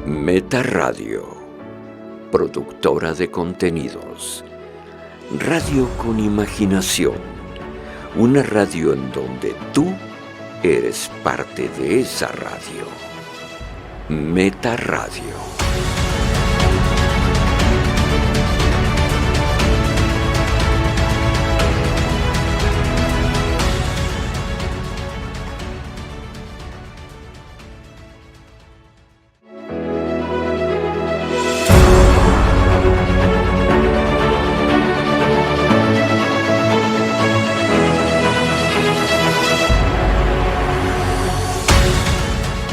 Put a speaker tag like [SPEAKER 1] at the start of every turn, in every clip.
[SPEAKER 1] Meta Radio, productora de contenidos. Radio con imaginación. Una radio en donde tú eres parte de esa radio. Meta Radio.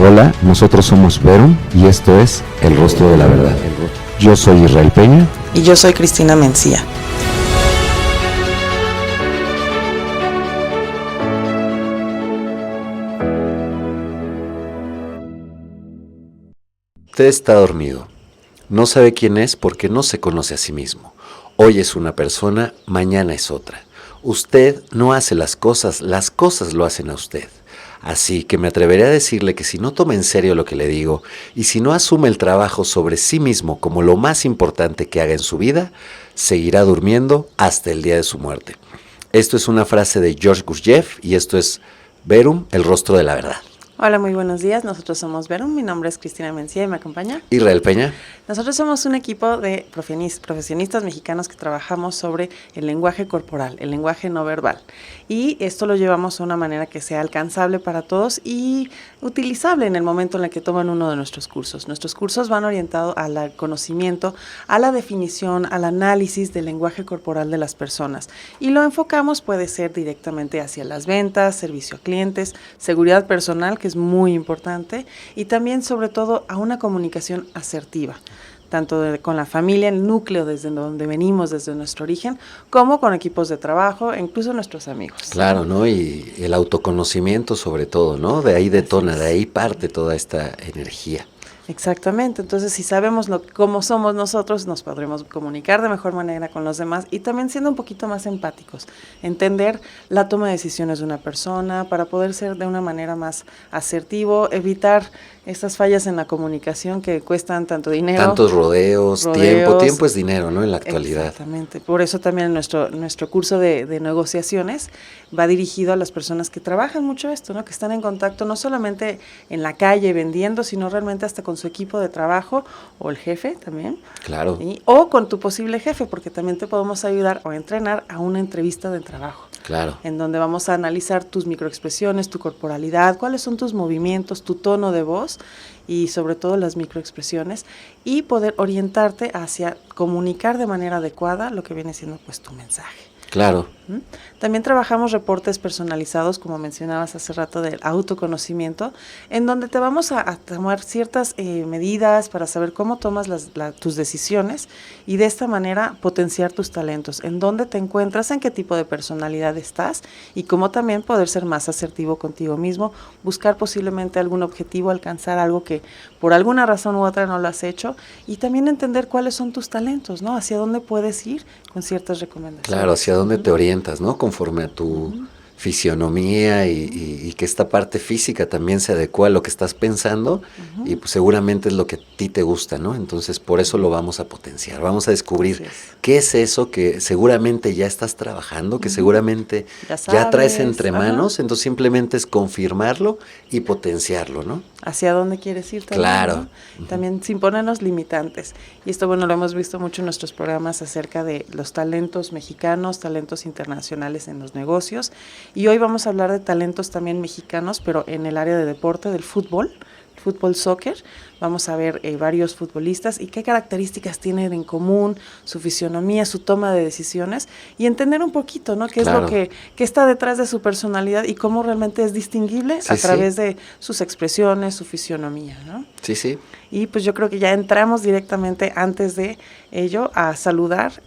[SPEAKER 2] Hola, nosotros somos Verum y esto es El Rostro de la Verdad. Yo soy Israel Peña.
[SPEAKER 3] Y yo soy Cristina Mencía.
[SPEAKER 2] Usted está dormido. No sabe quién es porque no se conoce a sí mismo. Hoy es una persona, mañana es otra. Usted no hace las cosas lo hacen a usted. Así que me atreveré a decirle que si no toma en serio lo que le digo y si no asume el trabajo sobre sí mismo como lo más importante que haga en su vida, seguirá durmiendo hasta el día de su muerte. Esto es una frase de George Gurdjieff y esto es Verum, el rostro de la verdad.
[SPEAKER 3] Hola, muy buenos días. Nosotros somos Verum. Mi nombre es Cristina Mencía y me acompaña
[SPEAKER 2] Israel Peña.
[SPEAKER 3] Nosotros somos un equipo de profesionistas mexicanos que trabajamos sobre el lenguaje corporal, el lenguaje no verbal. Y esto lo llevamos a una manera que sea alcanzable para todos y utilizable en el momento en el que toman uno de nuestros cursos. Nuestros cursos van orientados al conocimiento, a la definición, al análisis del lenguaje corporal de las personas. Y lo enfocamos, puede ser directamente hacia las ventas, servicio a clientes, seguridad personal, que es muy importante, y también sobre todo a una comunicación asertiva, tanto con la familia, el núcleo desde donde venimos, desde nuestro origen, como con equipos de trabajo e incluso nuestros amigos.
[SPEAKER 2] Claro, ¿no? Y el autoconocimiento sobre todo, ¿no? De ahí detona, de ahí parte toda esta energía.
[SPEAKER 3] Exactamente, entonces si sabemos cómo somos nosotros, nos podremos comunicar de mejor manera con los demás y también siendo un poquito más empáticos, entender la toma de decisiones de una persona para poder ser de una manera más asertivo, evitar estas fallas en la comunicación que cuestan tanto dinero.
[SPEAKER 2] Tantos rodeos. Tiempo es dinero, ¿no? En la actualidad.
[SPEAKER 3] Exactamente, por eso también nuestro curso de negociaciones va dirigido a las personas que trabajan mucho esto, ¿no? Que están en contacto no solamente en la calle vendiendo, sino realmente hasta con su equipo de trabajo o el jefe también.
[SPEAKER 2] Claro.
[SPEAKER 3] O con tu posible jefe, porque también te podemos ayudar o entrenar a una entrevista de trabajo.
[SPEAKER 2] Claro.
[SPEAKER 3] En donde vamos a analizar tus microexpresiones, tu corporalidad, cuáles son tus movimientos, tu tono de voz y sobre todo las microexpresiones y poder orientarte hacia comunicar de manera adecuada lo que viene siendo pues tu mensaje.
[SPEAKER 2] Claro.
[SPEAKER 3] También trabajamos reportes personalizados, como mencionabas hace rato, del autoconocimiento, en donde te vamos a tomar ciertas medidas para saber cómo tomas tus decisiones y de esta manera potenciar tus talentos, en dónde te encuentras, en qué tipo de personalidad estás y cómo también poder ser más asertivo contigo mismo, buscar posiblemente algún objetivo, alcanzar algo que por alguna razón u otra no lo has hecho y también entender cuáles son tus talentos, ¿no? Hacia dónde puedes ir con ciertas recomendaciones.
[SPEAKER 2] Claro, hacia dónde te orientas, ¿no? Conforme a tu fisionomía y que esta parte física también se adecua a lo que estás pensando y pues seguramente es lo que a ti te gusta, ¿no? Entonces por eso lo vamos a potenciar, vamos a descubrir qué es eso que seguramente ya estás trabajando, que seguramente ya traes entre manos, entonces simplemente es confirmarlo y potenciarlo, ¿no?
[SPEAKER 3] Hacia dónde quieres ir también,
[SPEAKER 2] claro.
[SPEAKER 3] ¿no? También sin ponernos limitantes. Y esto, bueno, lo hemos visto mucho en nuestros programas acerca de los talentos mexicanos, talentos internacionales en los negocios. Y hoy vamos a hablar de talentos también mexicanos, pero en el área de deporte, del fútbol, soccer. Vamos a ver varios futbolistas y qué características tienen en común, su fisionomía, su toma de decisiones y entender un poquito, ¿no? Qué es lo que está detrás de su personalidad y cómo realmente es distinguible a través de sus expresiones, su fisionomía, ¿no?
[SPEAKER 2] Sí, sí.
[SPEAKER 3] Y pues yo creo que ya entramos directamente antes de ello a saludar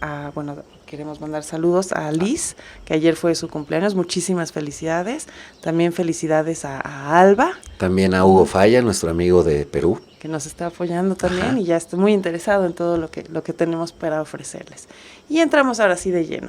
[SPEAKER 3] queremos mandar saludos a Liz, que ayer fue su cumpleaños, muchísimas felicidades, también felicidades a Alba,
[SPEAKER 2] También a Hugo Falla, nuestro amigo de Perú.
[SPEAKER 3] Que nos está apoyando también. Ajá. Y ya estoy muy interesado en todo lo que tenemos para ofrecerles. Y entramos ahora sí de lleno.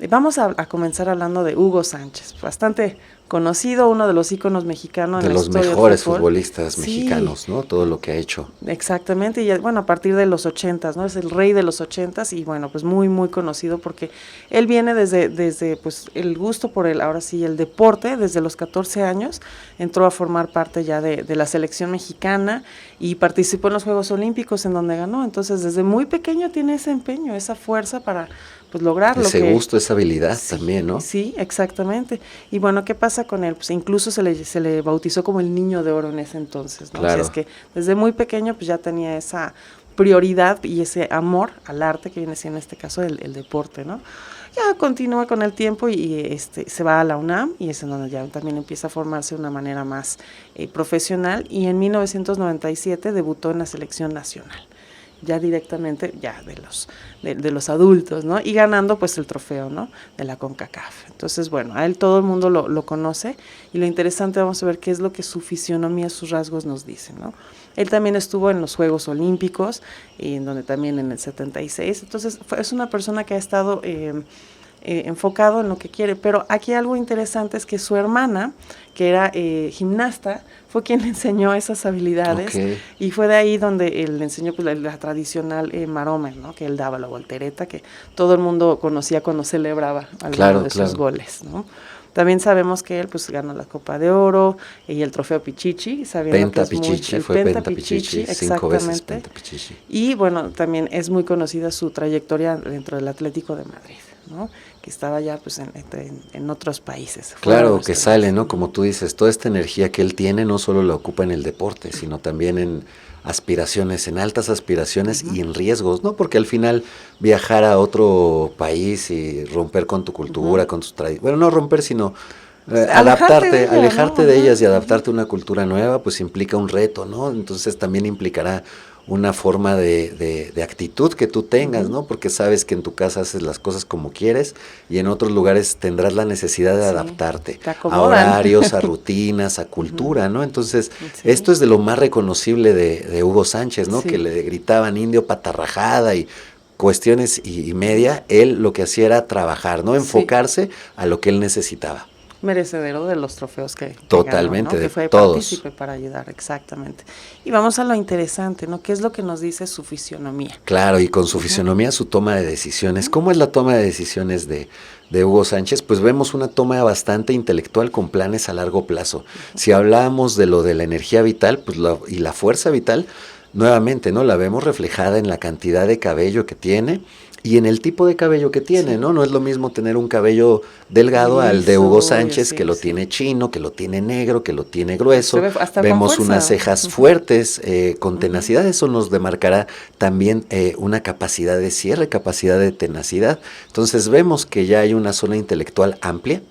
[SPEAKER 3] Vamos a comenzar hablando de Hugo Sánchez, bastante conocido, uno de los íconos mexicanos.
[SPEAKER 2] De los mejores futbolistas mexicanos, ¿no? Todo lo que ha hecho.
[SPEAKER 3] Exactamente, y bueno, a partir de los 80s, ¿no? Es el rey de los 80s y bueno, pues muy, muy conocido porque él viene desde pues el gusto por ahora sí, el deporte, desde los 14 años, entró a formar parte ya de la selección mexicana y participó en los Juegos Olímpicos en donde ganó. Entonces, desde muy pequeño tiene ese empeño, esa fuerza para pues lograrlo.
[SPEAKER 2] Ese gusto, esa habilidad también, ¿no?
[SPEAKER 3] Sí, exactamente. Y bueno, ¿qué pasa con él? Pues incluso se le bautizó como el Niño de Oro en ese entonces, ¿no?
[SPEAKER 2] Claro.
[SPEAKER 3] O sea, es que desde muy pequeño pues ya tenía esa prioridad y ese amor al arte que viene siendo en este caso el deporte, ¿no? Ya continúa con el tiempo y se va a la UNAM y es en donde ya también empieza a formarse de una manera más profesional y en 1997 debutó en la selección nacional. Ya directamente, ya de los adultos, ¿no? Y ganando pues el trofeo, ¿no? De la CONCACAF. Entonces, bueno, a él todo el mundo lo conoce y lo interesante, vamos a ver qué es lo que su fisionomía, sus rasgos nos dicen, ¿no? Él también estuvo en los Juegos Olímpicos, en donde también en el 76, entonces es una persona que ha estado enfocado en lo que quiere, pero aquí algo interesante es que su hermana, que era gimnasta, fue quien le enseñó esas habilidades. Okay. Y fue de ahí donde él le enseñó pues, la tradicional maroma, ¿no? Que él daba, la voltereta, que todo el mundo conocía cuando celebraba alguno de sus goles, ¿no? También sabemos que él pues ganó la Copa de Oro y el trofeo Pichichi, sabiendo que es
[SPEAKER 2] Pichichi,
[SPEAKER 3] muy,
[SPEAKER 2] fue Penta Pichichi, 5 veces Penta Pichichi.
[SPEAKER 3] Y bueno, también es muy conocida su trayectoria dentro del Atlético de Madrid, ¿no? Que estaba ya pues en otros países.
[SPEAKER 2] Claro, que sale, ¿no? Como tú dices, toda esta energía que él tiene no solo la ocupa en el deporte, sino también en aspiraciones, en altas aspiraciones y en riesgos, ¿no? Porque al final viajar a otro país y romper con tu cultura, con tus tradiciones, bueno, no romper, sino alejarte de ellas y adaptarte a una cultura nueva, pues implica un reto, ¿no? Entonces también implicará una forma de actitud que tú tengas, ¿no? Porque sabes que en tu casa haces las cosas como quieres y en otros lugares tendrás la necesidad de adaptarte a horarios, a rutinas, a cultura, ¿no? Entonces, esto es de lo más reconocible de Hugo Sánchez, ¿no? Que le gritaban indio patarrajada y cuestiones y media. Él lo que hacía era trabajar, ¿no? Enfocarse a lo que él necesitaba.
[SPEAKER 3] Merecedero de los trofeos que
[SPEAKER 2] totalmente,
[SPEAKER 3] ganó, ¿no?
[SPEAKER 2] de
[SPEAKER 3] que fue
[SPEAKER 2] todos.
[SPEAKER 3] Partícipe para ayudar, exactamente. Y vamos a lo interesante, ¿no? ¿Qué es lo que nos dice su fisionomía?
[SPEAKER 2] Claro, y con su fisionomía su toma de decisiones. ¿Cómo es la toma de decisiones de Hugo Sánchez? Pues vemos una toma bastante intelectual con planes a largo plazo. Si hablamos de lo de la energía vital pues y la fuerza vital, nuevamente, ¿no? La vemos reflejada en la cantidad de cabello que tiene y en el tipo de cabello que tiene, ¿no? No es lo mismo tener un cabello delgado al de Hugo Sánchez, que lo tiene chino, que lo tiene negro, que lo tiene grueso. Vemos unas cejas fuertes, con tenacidad. Eso nos demarcará también una capacidad de cierre, capacidad de tenacidad. Entonces vemos que ya hay una zona intelectual amplia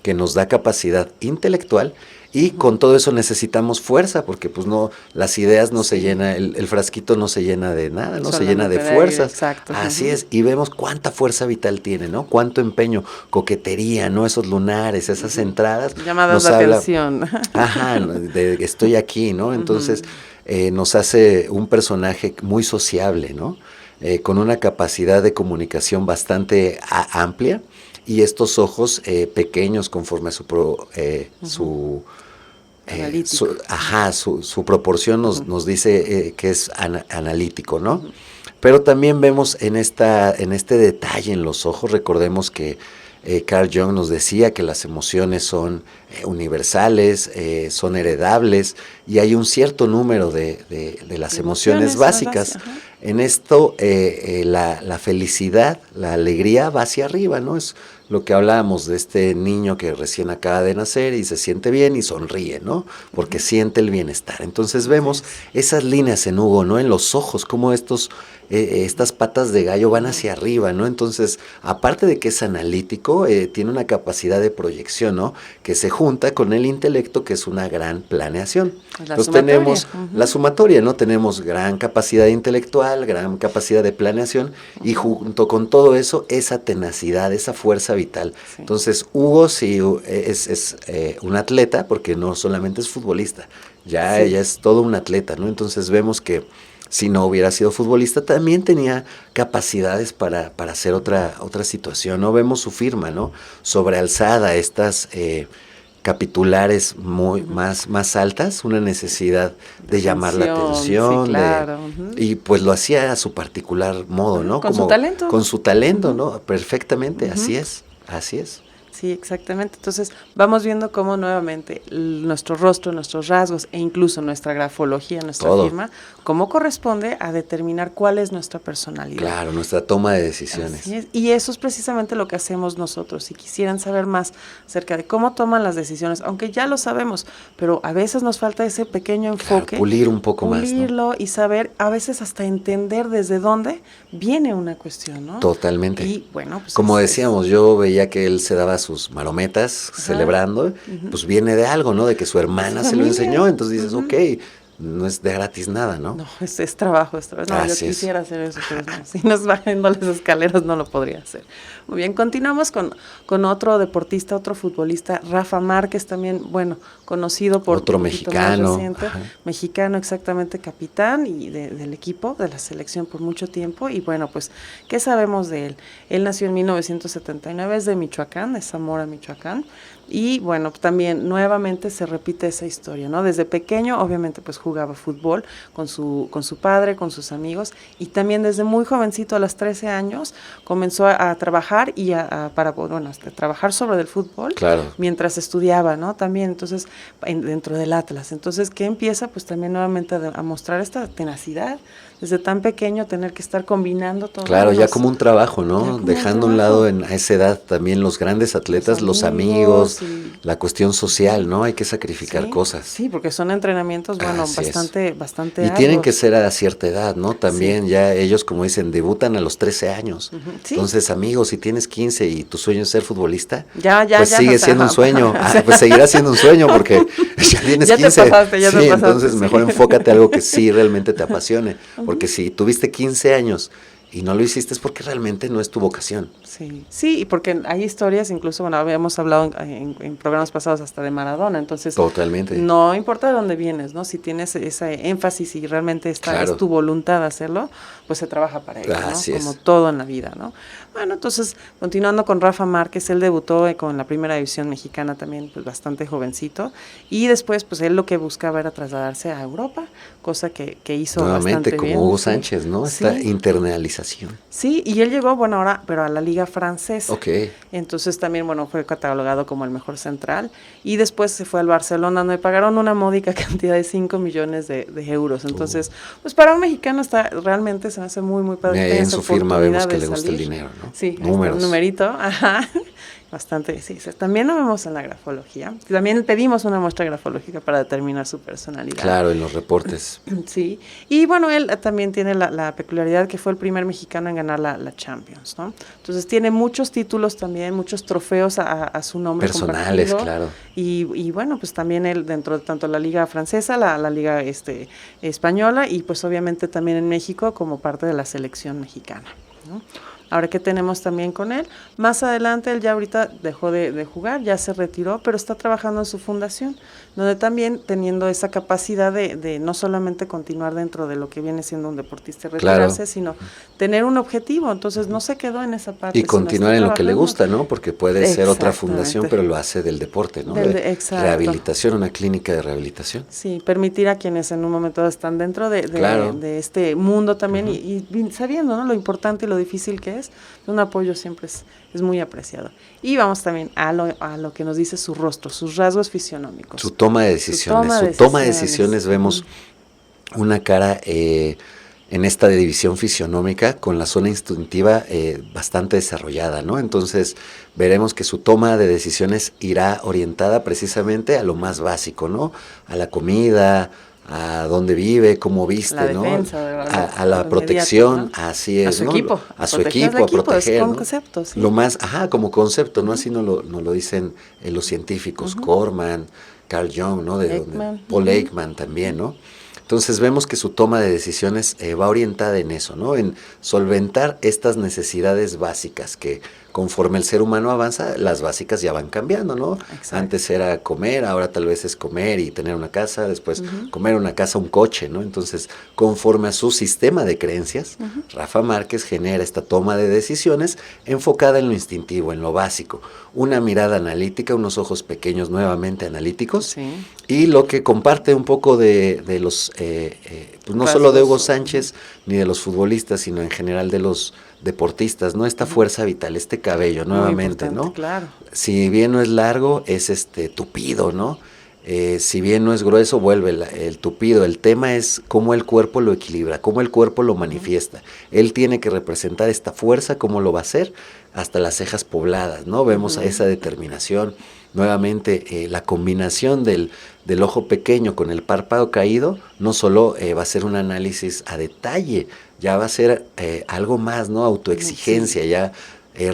[SPEAKER 2] que nos da capacidad intelectual. Y con todo eso necesitamos fuerza, porque pues no, las ideas no se llenan, el frasquito no se llena de nada, no se llena de fuerzas.
[SPEAKER 3] Exacto.
[SPEAKER 2] Así es, y vemos cuánta fuerza vital tiene, ¿no? Cuánto empeño, coquetería, ¿no? Esos lunares, esas entradas.
[SPEAKER 3] Llamadas de atención.
[SPEAKER 2] Ajá, de estoy aquí, ¿no? Entonces nos hace un personaje muy sociable, ¿no? Con una capacidad de comunicación bastante amplia. Y estos ojos pequeños conforme a su proporción nos dice que es analítico, ¿no? Pero también vemos en este detalle en los ojos, recordemos que Carl Jung nos decía que las emociones son universales, son heredables y hay un cierto número de las emociones básicas. En esto la felicidad, la alegría va hacia arriba, ¿no? Es lo que hablábamos de este niño que recién acaba de nacer y se siente bien y sonríe, ¿no? Porque siente el bienestar. Entonces vemos esas líneas en Hugo, ¿no? En los ojos, cómo estas patas de gallo van hacia arriba, ¿no? Entonces, aparte de que es analítico, tiene una capacidad de proyección, ¿no? Que se junta con el intelecto, que es una gran planeación. Entonces tenemos la sumatoria, ¿no? Tenemos gran capacidad intelectual, gran capacidad de planeación y junto con todo eso, esa tenacidad, esa fuerza vital.
[SPEAKER 3] Sí.
[SPEAKER 2] Entonces, Hugo sí es un atleta, porque no solamente es futbolista, ya
[SPEAKER 3] Sí.
[SPEAKER 2] ella es todo un atleta, ¿no? Entonces vemos que si no hubiera sido futbolista, también tenía capacidades para hacer otra situación, ¿no? Vemos su firma, ¿no? Sobrealzada, estas capitulares más altas, una necesidad de llamar la atención,
[SPEAKER 3] sí, claro.
[SPEAKER 2] y pues lo hacía a su particular modo, ¿no?
[SPEAKER 3] Con su talento.
[SPEAKER 2] Con su talento, ¿no? Perfectamente, así es.
[SPEAKER 3] Sí, exactamente. Entonces vamos viendo cómo nuevamente nuestro rostro, nuestros rasgos e incluso nuestra grafología, nuestra
[SPEAKER 2] Todo.
[SPEAKER 3] firma, cómo corresponde a determinar cuál es nuestra personalidad.
[SPEAKER 2] Claro, nuestra toma de decisiones.
[SPEAKER 3] Así es. Y eso es precisamente lo que hacemos nosotros. Si quisieran saber más acerca de cómo toman las decisiones, aunque ya lo sabemos, pero a veces nos falta ese pequeño enfoque.
[SPEAKER 2] Claro, pulir un poco más, ¿no?
[SPEAKER 3] Pulirlo y saber, a veces hasta entender desde dónde viene una cuestión, ¿no?
[SPEAKER 2] Totalmente.
[SPEAKER 3] Y bueno, pues
[SPEAKER 2] como decíamos, yo veía que él se daba sus marometas celebrando, pues viene de algo, ¿no? De que su hermana se lo enseñó, entonces dices, ok, no es de gratis nada, ¿no?
[SPEAKER 3] No, es trabajo, es trabajo. No, yo quisiera hacer eso, pero no, si nos bajando las escaleras no lo podría hacer. Muy bien, continuamos con otro deportista, otro futbolista, Rafa Márquez, también, bueno, conocido por...
[SPEAKER 2] Otro mexicano.
[SPEAKER 3] Mexicano, exactamente, capitán y del equipo, de la selección por mucho tiempo. Y bueno, pues, ¿qué sabemos de él? Él nació en 1979, es de Michoacán, de Zamora, Michoacán. Y bueno, también nuevamente se repite esa historia, ¿no? Desde pequeño, obviamente, pues jugaba fútbol con su padre, con sus amigos, y también desde muy jovencito, a los 13 años, comenzó a trabajar y trabajar sobre el fútbol,
[SPEAKER 2] claro,
[SPEAKER 3] mientras estudiaba, ¿no? También, entonces, dentro del Atlas. Entonces, ¿qué empieza? Pues también nuevamente a mostrar esta tenacidad, desde tan pequeño tener que estar combinando todo.
[SPEAKER 2] Claro, ya como un trabajo, ¿no? Dejando a un lado a esa edad también los grandes atletas, los amigos, la cuestión social, ¿no? Hay que sacrificar cosas.
[SPEAKER 3] Sí, porque son entrenamientos, bueno, bastante
[SPEAKER 2] y
[SPEAKER 3] arduos.
[SPEAKER 2] tienen que ser a cierta edad, ¿no? También ya ellos, como dicen, debutan a los 13 años. Entonces, amigos, si tienes 15 y tu sueño es ser futbolista, pues sigue siendo un sueño. Pues seguirá siendo un sueño porque ya tienes 15.
[SPEAKER 3] Te pasaste.
[SPEAKER 2] Entonces mejor enfócate a algo que sí realmente te apasione. Porque si tuviste 15 años y no lo hiciste es porque realmente no es tu vocación.
[SPEAKER 3] Sí, y porque hay historias, incluso, bueno, habíamos hablado en programas pasados hasta de Maradona, entonces...
[SPEAKER 2] Totalmente.
[SPEAKER 3] No importa de dónde vienes, ¿no? Si tienes ese énfasis y realmente es tu voluntad hacerlo, pues se trabaja para ello, ¿no? Como todo en la vida, ¿no? Bueno, entonces, continuando con Rafa Márquez, él debutó con la primera división mexicana también, pues bastante jovencito, y después, pues él lo que buscaba era trasladarse a Europa, cosa que hizo
[SPEAKER 2] nuevamente,
[SPEAKER 3] bastante
[SPEAKER 2] como
[SPEAKER 3] bien.
[SPEAKER 2] Hugo Sánchez, ¿no? Esta internalización.
[SPEAKER 3] Sí, y él llegó, bueno, ahora, pero a la Liga Francesa.
[SPEAKER 2] Ok.
[SPEAKER 3] Entonces también, bueno, fue catalogado como el mejor central, y después se fue al Barcelona, donde pagaron una módica cantidad de 5 millones de euros. Entonces, pues para un mexicano realmente se me hace muy, muy padre.
[SPEAKER 2] En su firma vemos que le gusta el dinero, ¿no?
[SPEAKER 3] Sí, números. Un numerito, ajá. Bastante, sí. También lo vemos en la grafología. También pedimos una muestra grafológica para determinar su personalidad.
[SPEAKER 2] Claro, en los reportes.
[SPEAKER 3] Sí. Y bueno, él también tiene la peculiaridad que fue el primer mexicano en ganar la Champions, ¿no? Entonces tiene muchos títulos también, muchos trofeos a su nombre.
[SPEAKER 2] Personales, claro.
[SPEAKER 3] Y bueno, pues también él dentro de tanto la Liga Francesa, la Liga Española, y pues obviamente también en México como parte de la selección mexicana, ¿no? Ahora, ¿qué tenemos también con él? Más adelante, él ya ahorita dejó de jugar, ya se retiró, pero está trabajando en su fundación, donde también teniendo esa capacidad de no solamente continuar dentro de lo que viene siendo un deportista y retirarse, sino tener un objetivo. Entonces, no se quedó en esa parte.
[SPEAKER 2] Y continuar en lo que le gusta, ¿no? Porque puede ser otra fundación, pero lo hace del deporte, ¿no? Rehabilitación, una clínica de rehabilitación.
[SPEAKER 3] Sí, permitir a quienes en un momento están dentro de este mundo también y sabiendo, ¿no? Lo importante y lo difícil que es, un apoyo siempre es muy apreciado. Y vamos también a lo que nos dice su rostro, sus rasgos fisionómicos.
[SPEAKER 2] Su toma de decisiones. Su toma de decisiones vemos una cara en esta división fisionómica con la zona instintiva bastante desarrollada, ¿no? Entonces veremos que su toma de decisiones irá orientada precisamente a lo más básico, ¿no? A la comida, a dónde vive, cómo viste,
[SPEAKER 3] la
[SPEAKER 2] ¿no?
[SPEAKER 3] defensa,
[SPEAKER 2] a la protección, ¿no? Así es,
[SPEAKER 3] a su
[SPEAKER 2] ¿no?
[SPEAKER 3] equipo,
[SPEAKER 2] a su equipo, a proteger,
[SPEAKER 3] como
[SPEAKER 2] ¿no?
[SPEAKER 3] concepto, sí.
[SPEAKER 2] Lo más, como concepto, ¿no? Así nos lo dicen los científicos, Corman, Carl Jung, ¿no? Paul Ekman también, ¿no? Entonces vemos que su toma de decisiones va orientada en eso, ¿no? En solventar estas necesidades básicas que conforme el ser humano avanza, las básicas ya van cambiando, ¿no?
[SPEAKER 3] Exacto.
[SPEAKER 2] Antes era comer, ahora tal vez es comer y tener una casa, después comer una casa, un coche, ¿no? Entonces, conforme a su sistema de creencias, Rafa Márquez genera esta toma de decisiones enfocada en lo instintivo, en lo básico, una mirada analítica, unos ojos pequeños nuevamente analíticos,
[SPEAKER 3] Sí.
[SPEAKER 2] y lo que comparte un poco de los, pues no solo de Hugo Sánchez ni de los futbolistas, sino en general de los deportistas, ¿no? Esta fuerza vital, este cabello, nuevamente, ¿no?
[SPEAKER 3] Claro.
[SPEAKER 2] Si bien no es largo, es tupido, ¿no? Si bien no es grueso, vuelve el tupido. El tema es cómo el cuerpo lo equilibra, cómo el cuerpo lo manifiesta. Él tiene que representar esta fuerza, cómo lo va a hacer, hasta las cejas pobladas, ¿no? Vemos a esa determinación. Nuevamente, la combinación del ojo pequeño con el párpado caído, no solo va a ser un análisis a detalle, ya va a ser algo más, ¿no? Autoexigencia,
[SPEAKER 3] Sí.
[SPEAKER 2] ya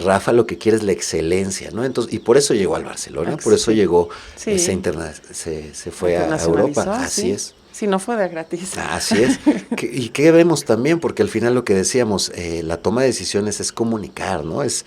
[SPEAKER 2] Rafa lo que quiere es la excelencia, ¿no? Entonces, y por eso llegó al Barcelona, por eso
[SPEAKER 3] Sí.
[SPEAKER 2] llegó,
[SPEAKER 3] Sí.
[SPEAKER 2] se fue a Europa, así es.
[SPEAKER 3] Sí, no fue de gratis.
[SPEAKER 2] Así es. ¿Y qué vemos también? Porque al final lo que decíamos, la toma de decisiones es comunicar, ¿no? Es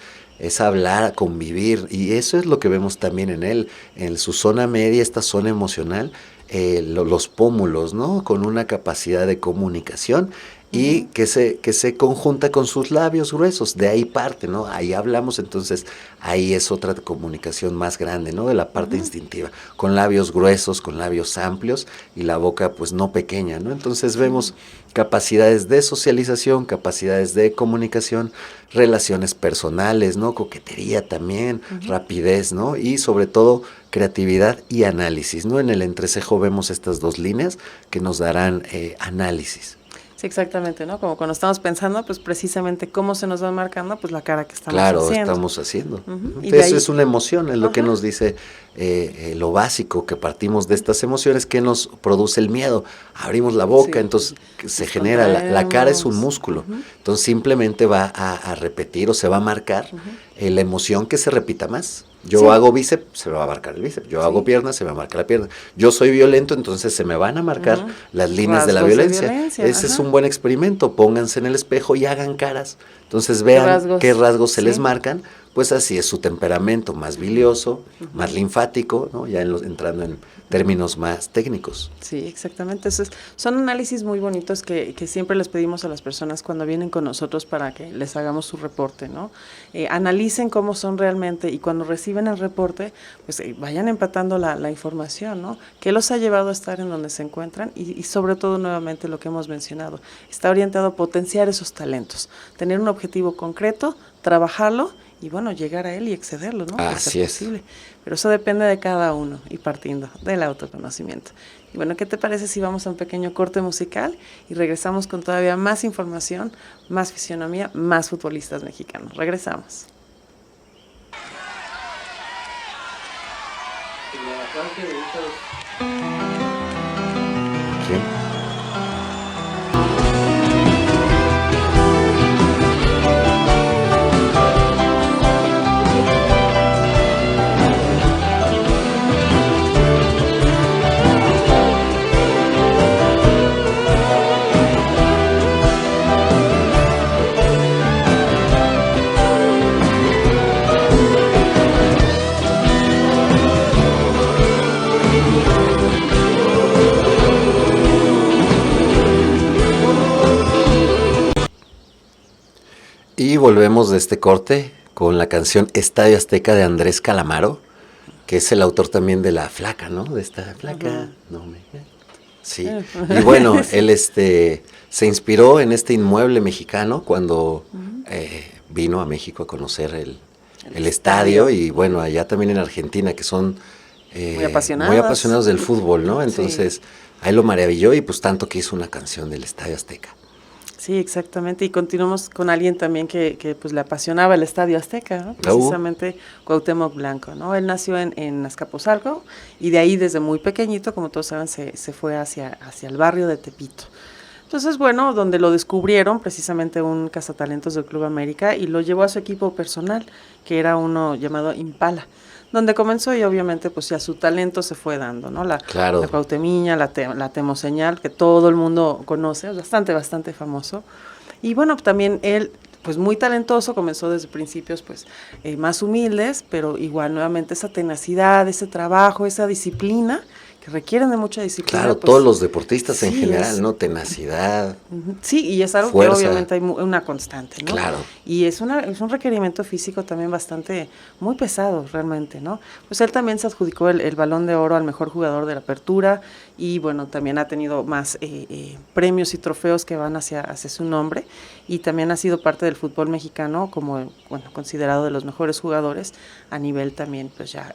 [SPEAKER 2] hablar, convivir, y eso es lo que vemos también en él, en su zona media, esta zona emocional, los pómulos, ¿no? Con una capacidad de comunicación y que se conjunta con sus labios gruesos, de ahí parte, ¿no? Ahí hablamos, entonces ahí es otra comunicación más grande, ¿no? De la parte instintiva, con labios gruesos, con labios amplios y la boca pues no pequeña, ¿no? Entonces vemos capacidades de socialización, capacidades de comunicación, relaciones personales, ¿no? Coquetería también, rapidez, ¿no? Y sobre todo creatividad y análisis, ¿no? En el entrecejo vemos estas dos líneas que nos darán análisis.
[SPEAKER 3] Sí, exactamente, ¿no? Como cuando estamos pensando, pues precisamente cómo se nos va marcando, pues la cara que estamos
[SPEAKER 2] claro,
[SPEAKER 3] haciendo.
[SPEAKER 2] estamos haciendo.
[SPEAKER 3] Y de
[SPEAKER 2] Eso
[SPEAKER 3] ahí,
[SPEAKER 2] es una emoción, es lo que nos dice lo básico, que partimos de estas emociones que nos produce el miedo. Abrimos la boca,
[SPEAKER 3] Sí.
[SPEAKER 2] entonces se genera, la cara es un músculo, entonces simplemente va a repetir o se va a marcar la emoción que se repita más. Yo
[SPEAKER 3] Sí.
[SPEAKER 2] hago bíceps, se me va a marcar el bíceps. Yo hago pierna, se me va a marcar la pierna. Yo soy violento, entonces se me van a marcar las líneas de la
[SPEAKER 3] Rasgos de
[SPEAKER 2] violencia.
[SPEAKER 3] violencia,
[SPEAKER 2] Ese es un buen experimento. Pónganse en el espejo y hagan caras. Entonces vean qué rasgos se les marcan. Pues así es su temperamento, más bilioso, más linfático, ¿no? Ya entrando en términos más técnicos.
[SPEAKER 3] Sí, exactamente. Entonces, son análisis muy bonitos que siempre les pedimos a las personas cuando vienen con nosotros para que les hagamos su reporte, ¿no? Analicen cómo son realmente y cuando reciben el reporte, pues vayan empatando la información, ¿no? ¿Qué los ha llevado a estar en donde se encuentran? Y sobre todo, nuevamente, lo que hemos mencionado, está orientado a potenciar esos talentos, tener un objetivo concreto, trabajarlo y bueno, llegar a él y excederlo, ¿no?
[SPEAKER 2] Así es.
[SPEAKER 3] Posible. Pero eso depende de cada uno y partiendo del autoconocimiento. Y bueno, ¿qué te parece si vamos a un pequeño corte musical y regresamos con todavía más información, más fisionomía, más futbolistas mexicanos? Regresamos.
[SPEAKER 2] ¿Quién? Y volvemos de este corte con la canción Estadio Azteca de Andrés Calamaro, que es el autor también de La Flaca, ¿no? De esta Flaca, no me... Sí, y bueno, él se inspiró en este inmueble mexicano cuando vino a México a conocer el estadio y bueno, allá también en Argentina, que son muy apasionados del fútbol, ¿no? Entonces, ahí lo maravilló y pues tanto que hizo una canción del Estadio Azteca.
[SPEAKER 3] Sí, exactamente, y continuamos con alguien también que pues le apasionaba el Estadio Azteca, ¿no? Precisamente Cuauhtémoc Blanco, ¿no? Él nació en Azcapotzalco y de ahí desde muy pequeñito, como todos saben, se fue hacia el barrio de Tepito. Entonces, bueno, donde lo descubrieron precisamente un cazatalentos del Club América y lo llevó a su equipo personal, que era uno llamado Impala, donde comenzó y obviamente pues ya su talento se fue dando, ¿no? La Cuauhtemiña, la Temoseñal, que todo el mundo conoce, es bastante famoso. Y bueno, también él pues muy talentoso, comenzó desde principios pues más humildes, pero igual nuevamente esa tenacidad, ese trabajo, esa disciplina, que requieren de mucha disciplina.
[SPEAKER 2] Claro,
[SPEAKER 3] pues,
[SPEAKER 2] todos los deportistas en
[SPEAKER 3] sí,
[SPEAKER 2] general, ¿no? Tenacidad.
[SPEAKER 3] Sí, y es algo
[SPEAKER 2] fuerza.
[SPEAKER 3] que obviamente hay una constante, ¿no?
[SPEAKER 2] Claro.
[SPEAKER 3] Y es un requerimiento físico también bastante, muy pesado realmente, ¿no? Pues él también se adjudicó el Balón de Oro al mejor jugador de la Apertura y bueno, también ha tenido más premios y trofeos que van hacia su nombre y también ha sido parte del fútbol mexicano como, bueno, considerado de los mejores jugadores a nivel también, pues ya,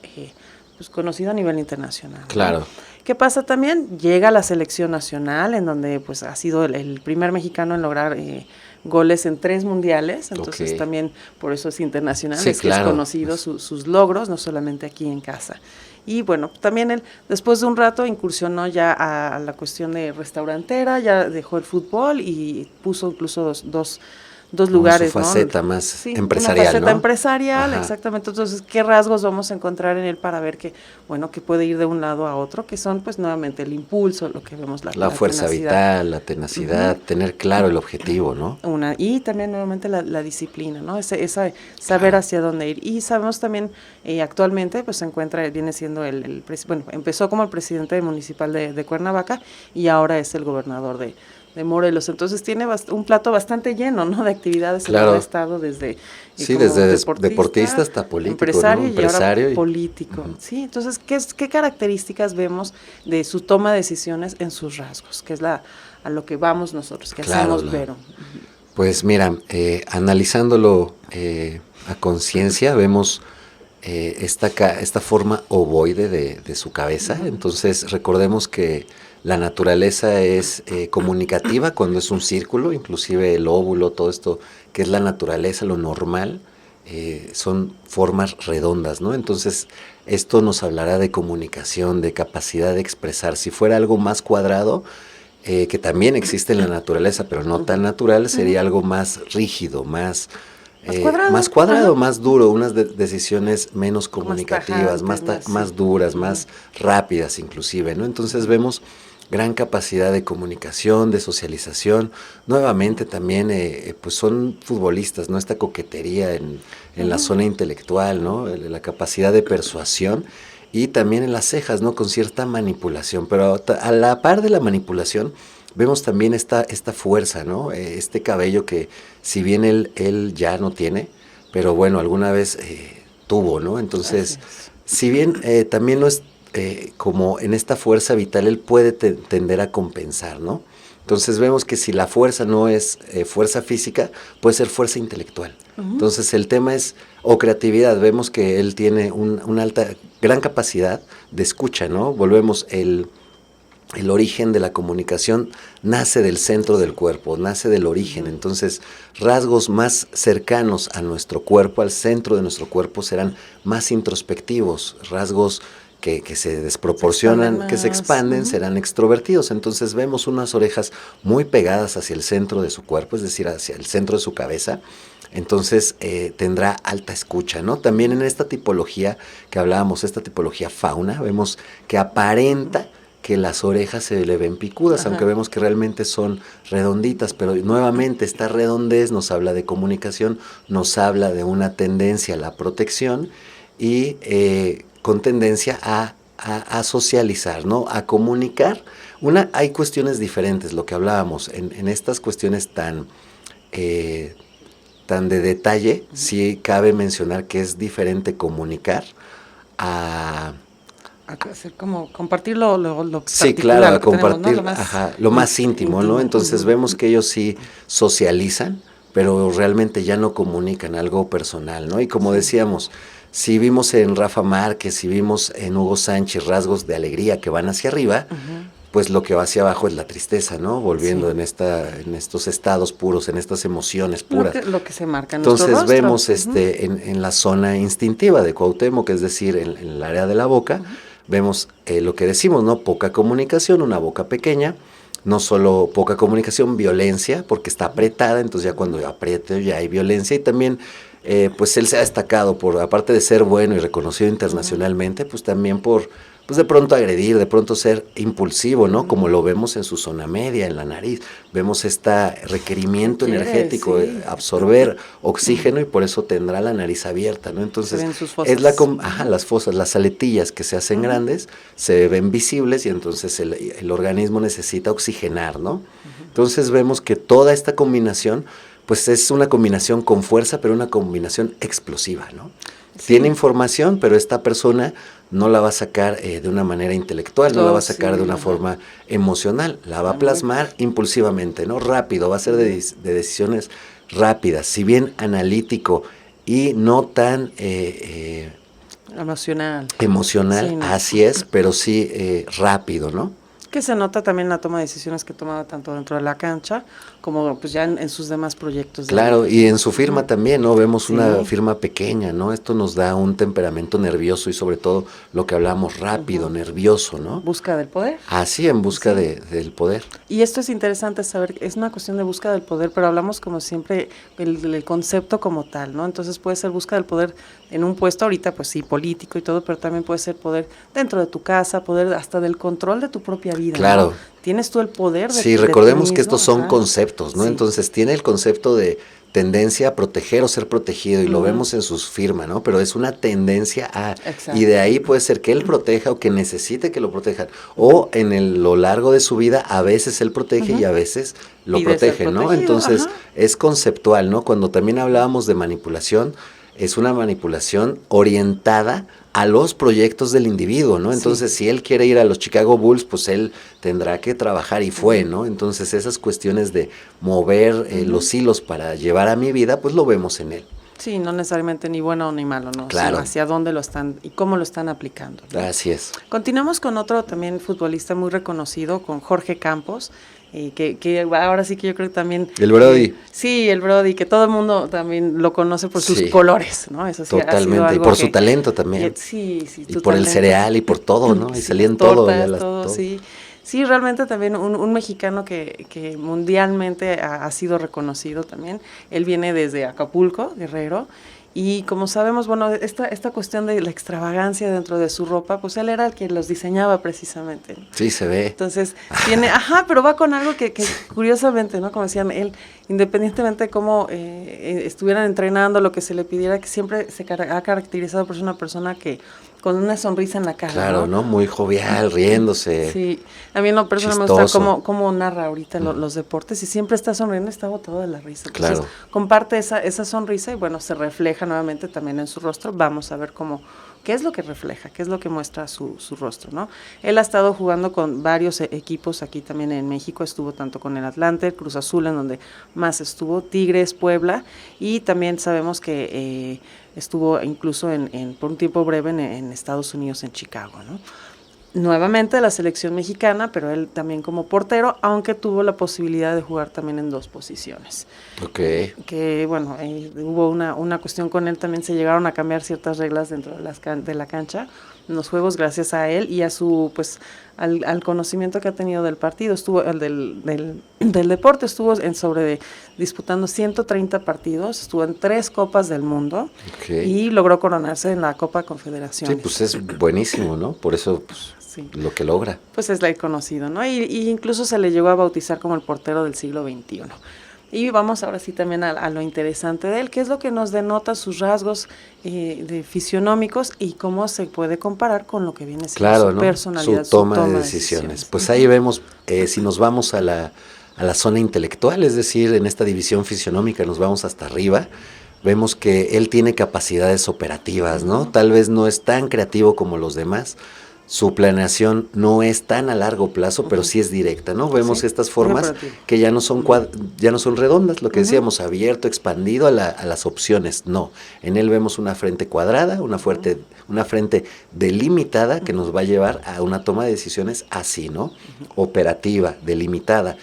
[SPEAKER 3] pues conocido a nivel internacional, ¿no?
[SPEAKER 2] Claro.
[SPEAKER 3] ¿Qué pasa también? Llega a la selección nacional, en donde pues ha sido el primer mexicano en lograr goles en 3 mundiales, entonces también por eso es internacional,
[SPEAKER 2] sí,
[SPEAKER 3] es
[SPEAKER 2] claro.
[SPEAKER 3] que es conocido sus logros, no solamente aquí en casa. Y bueno, también él después de un rato incursionó ya a la cuestión de restaurantera, ya dejó el fútbol y puso incluso dos lugares,
[SPEAKER 2] su faceta,
[SPEAKER 3] ¿no?
[SPEAKER 2] más
[SPEAKER 3] Sí,
[SPEAKER 2] empresarial,
[SPEAKER 3] una faceta
[SPEAKER 2] ¿no?
[SPEAKER 3] empresarial,
[SPEAKER 2] Ajá.
[SPEAKER 3] exactamente. Entonces, ¿qué rasgos vamos a encontrar en él para ver que, bueno, que puede ir de un lado a otro? Que son, pues, nuevamente el impulso, lo que vemos,
[SPEAKER 2] La fuerza
[SPEAKER 3] tenacidad.
[SPEAKER 2] vital, la tenacidad, tener claro el objetivo, ¿no?
[SPEAKER 3] Y también nuevamente la disciplina, ¿no? Esa saber hacia dónde ir. Y sabemos también, actualmente, pues se encuentra, viene siendo bueno, empezó como el presidente municipal de Cuernavaca y ahora es el gobernador de Morelos. Entonces tiene un plato bastante lleno, ¿no? De actividades en todo el estado, desde
[SPEAKER 2] sí, desde deportista hasta político,
[SPEAKER 3] empresario,
[SPEAKER 2] ¿no?
[SPEAKER 3] Empresario y ahora político. Sí, entonces, ¿qué características vemos de su toma de decisiones en sus rasgos? Que es a lo que vamos nosotros, que hacemos Vero.
[SPEAKER 2] Pues mira, analizándolo a conciencia, vemos esta forma ovoide de su cabeza. Entonces, recordemos que la naturaleza es comunicativa cuando es un círculo, inclusive el óvulo, todo esto que es la naturaleza, lo normal, son formas redondas, ¿no? Entonces, esto nos hablará de comunicación, de capacidad de expresar. Si fuera algo más cuadrado, que también existe en la naturaleza, pero no tan natural, sería algo más rígido, más cuadrado, más duro, unas decisiones menos comunicativas, más duras, más rápidas inclusive, ¿no? Entonces vemos gran capacidad de comunicación, de socialización. Nuevamente también, pues son futbolistas, ¿no? Esta coquetería en la zona intelectual, ¿no? La capacidad de persuasión y también en las cejas, ¿no? Con cierta manipulación. Pero a la par de la manipulación, vemos también esta fuerza, ¿no? Este cabello que, si bien él ya no tiene, pero bueno, alguna vez tuvo, ¿no? Entonces, si bien también no es como en esta fuerza vital, él puede tender a compensar, ¿no? Entonces vemos que si la fuerza no es fuerza física, puede ser fuerza intelectual. Entonces el tema es, o creatividad, vemos que él tiene una gran capacidad de escucha, ¿no? Volvemos, el origen de la comunicación nace del centro del cuerpo, nace del origen. Entonces, rasgos más cercanos a nuestro cuerpo, al centro de nuestro cuerpo, serán más introspectivos. Rasgos que se desproporcionan, que se expanden, serán extrovertidos. Entonces, vemos unas orejas muy pegadas hacia el centro de su cuerpo, es decir, hacia el centro de su cabeza. Entonces tendrá alta escucha, ¿no? También en esta tipología que hablábamos, esta tipología fauna, vemos que aparenta que las orejas se le ven picudas, aunque vemos que realmente son redonditas, pero nuevamente esta redondez nos habla de comunicación, nos habla de una tendencia a la protección y con tendencia a socializar, ¿no? A comunicar. Hay cuestiones diferentes, lo que hablábamos, en estas cuestiones tan de detalle, sí cabe mencionar que es diferente comunicar a
[SPEAKER 3] hacer como compartir lo
[SPEAKER 2] sí, claro, a compartir, ¿no? Lo más íntimo, ¿no? Entonces vemos que ellos sí socializan, pero realmente ya no comunican algo personal, ¿no? Y como decíamos, si vimos en Rafa Márquez, si vimos en Hugo Sánchez rasgos de alegría que van hacia arriba, pues lo que va hacia abajo es la tristeza, ¿no? Volviendo en estos estados puros, en estas emociones puras.
[SPEAKER 3] Lo que se marca en
[SPEAKER 2] Entonces
[SPEAKER 3] nuestro rostro.
[SPEAKER 2] vemos en la zona instintiva de Cuauhtémoc, es decir, en el área de la boca, vemos lo que decimos, ¿no? Poca comunicación, una boca pequeña, no solo poca comunicación, violencia, porque está apretada, entonces ya cuando aprieta ya hay violencia, y también pues él se ha destacado por, aparte de ser bueno y reconocido internacionalmente, pues también por pues de pronto agredir, de pronto ser impulsivo, ¿no? Como lo vemos en su zona media, en la nariz. Vemos este requerimiento energético, de absorber oxígeno y por eso tendrá la nariz abierta, ¿no? Entonces,
[SPEAKER 3] sus fosas.
[SPEAKER 2] Las fosas, las aletillas que se hacen grandes, se ven visibles y entonces el organismo necesita oxigenar, ¿no? Entonces vemos que toda esta combinación, pues es una combinación con fuerza, pero una combinación explosiva, ¿no? Sí. Tiene información, pero esta persona no la va a sacar de una manera intelectual, no la va a sacar de una forma emocional, la va a plasmar impulsivamente, ¿no? Rápido, va a ser de decisiones rápidas, si bien analítico y no tan
[SPEAKER 3] emocional,
[SPEAKER 2] sí, ¿no? Así es, pero sí rápido, ¿no?
[SPEAKER 3] Que se nota también la toma de decisiones que tomaba tanto dentro de la cancha como pues ya en sus demás proyectos.
[SPEAKER 2] Claro, y en su firma también, ¿no? Vemos una firma pequeña, ¿no? Esto nos da un temperamento nervioso y sobre todo lo que hablamos rápido, nervioso, ¿no?
[SPEAKER 3] Busca del poder.
[SPEAKER 2] Así, en busca del poder.
[SPEAKER 3] Y esto es interesante saber, es una cuestión de búsqueda del poder, pero hablamos como siempre el concepto como tal, ¿no? Entonces puede ser búsqueda del poder en un puesto ahorita, pues sí, político y todo, pero también puede ser poder dentro de tu casa, poder hasta del control de tu propia vida.
[SPEAKER 2] Claro.
[SPEAKER 3] ¿No? Tienes tú el poder de
[SPEAKER 2] Sí, recordemos que estos son conceptos, ¿no? Sí. Entonces tiene el concepto de tendencia a proteger o ser protegido y lo vemos en sus firmas, ¿no? Pero es una tendencia a, y de ahí puede ser que él proteja o que necesite que lo protejan, o en lo largo de su vida a veces él protege y a veces lo protege, ¿no? Entonces es conceptual, ¿no? Cuando también hablábamos de manipulación, es una manipulación orientada a los proyectos del individuo, ¿no? Entonces, si él quiere ir a los Chicago Bulls, pues él tendrá que trabajar y fue, ¿no? Entonces, esas cuestiones de mover los hilos para llevar a mi vida, pues lo vemos en él.
[SPEAKER 3] Sí, no necesariamente ni bueno ni malo, ¿no?
[SPEAKER 2] Claro.
[SPEAKER 3] Sino hacia dónde lo están y cómo lo están aplicando, ¿no?
[SPEAKER 2] Así es.
[SPEAKER 3] Continuamos con otro también futbolista muy reconocido, con Jorge Campos, que ahora sí que yo creo que también...
[SPEAKER 2] El Brody.
[SPEAKER 3] Sí, el Brody, que todo el mundo también lo conoce por sus colores, ¿no? Eso sí,
[SPEAKER 2] totalmente, y por su talento también.
[SPEAKER 3] Sí,
[SPEAKER 2] y por el cereal y por todo, ¿no? Y salían todo.
[SPEAKER 3] Todo, sí. Sí, realmente también un mexicano que mundialmente ha sido reconocido también. Él viene desde Acapulco, Guerrero, y como sabemos, bueno, esta cuestión de la extravagancia dentro de su ropa, pues él era el que los diseñaba precisamente.
[SPEAKER 2] Sí, se ve.
[SPEAKER 3] Entonces, tiene, pero va con algo que curiosamente, ¿no? Como decían, él, independientemente de cómo estuvieran entrenando, lo que se le pidiera, que siempre ha caracterizado por ser una persona que con una sonrisa en la cara.
[SPEAKER 2] Claro, ¿no? Muy jovial, riéndose.
[SPEAKER 3] Sí, a mí en lo personal me gusta cómo narra ahorita los deportes y siempre está sonriendo, está botado de la risa. Entonces,
[SPEAKER 2] claro.
[SPEAKER 3] Comparte esa sonrisa y bueno, se refleja nuevamente también en su rostro. Vamos a ver qué es lo que refleja, qué es lo que muestra su rostro, ¿no? Él ha estado jugando con varios equipos aquí también en México, estuvo tanto con el Atlante, Cruz Azul, en donde más estuvo, Tigres, Puebla, y también sabemos que estuvo incluso por un tiempo breve en Estados Unidos, en Chicago, ¿no? Nuevamente la selección mexicana, pero él también como portero, aunque tuvo la posibilidad de jugar también en 2 posiciones.
[SPEAKER 2] Okay.
[SPEAKER 3] Que bueno, hubo una cuestión con él, también se llegaron a cambiar ciertas reglas dentro de la cancha, en los juegos, gracias a él y a su, pues, al conocimiento que ha tenido del partido, estuvo del deporte, estuvo disputando 130 partidos, estuvo en 3 Copas del Mundo y logró coronarse en la Copa Confederaciones.
[SPEAKER 2] Sí, pues es buenísimo, ¿no? Por eso, pues, lo que logra.
[SPEAKER 3] Pues es el conocido, ¿no? Y incluso se le llegó a bautizar como el portero del siglo XXI. Y vamos ahora sí también a lo interesante de él, que es lo que nos denota sus rasgos fisionómicos y cómo se puede comparar con lo que viene siendo su personalidad,
[SPEAKER 2] su toma de decisiones. Pues ahí vemos, si nos vamos a la zona intelectual, es decir, en esta división fisionómica nos vamos hasta arriba, vemos que él tiene capacidades operativas, ¿no? Tal vez no es tan creativo como los demás. Su planeación no es tan a largo plazo, pero sí es directa, ¿no? Vemos estas formas que ya no son redondas, lo que decíamos, abierto, expandido a las opciones. No, en él vemos una frente cuadrada, una frente delimitada que nos va a llevar a una toma de decisiones así, ¿no? Operativa, delimitada.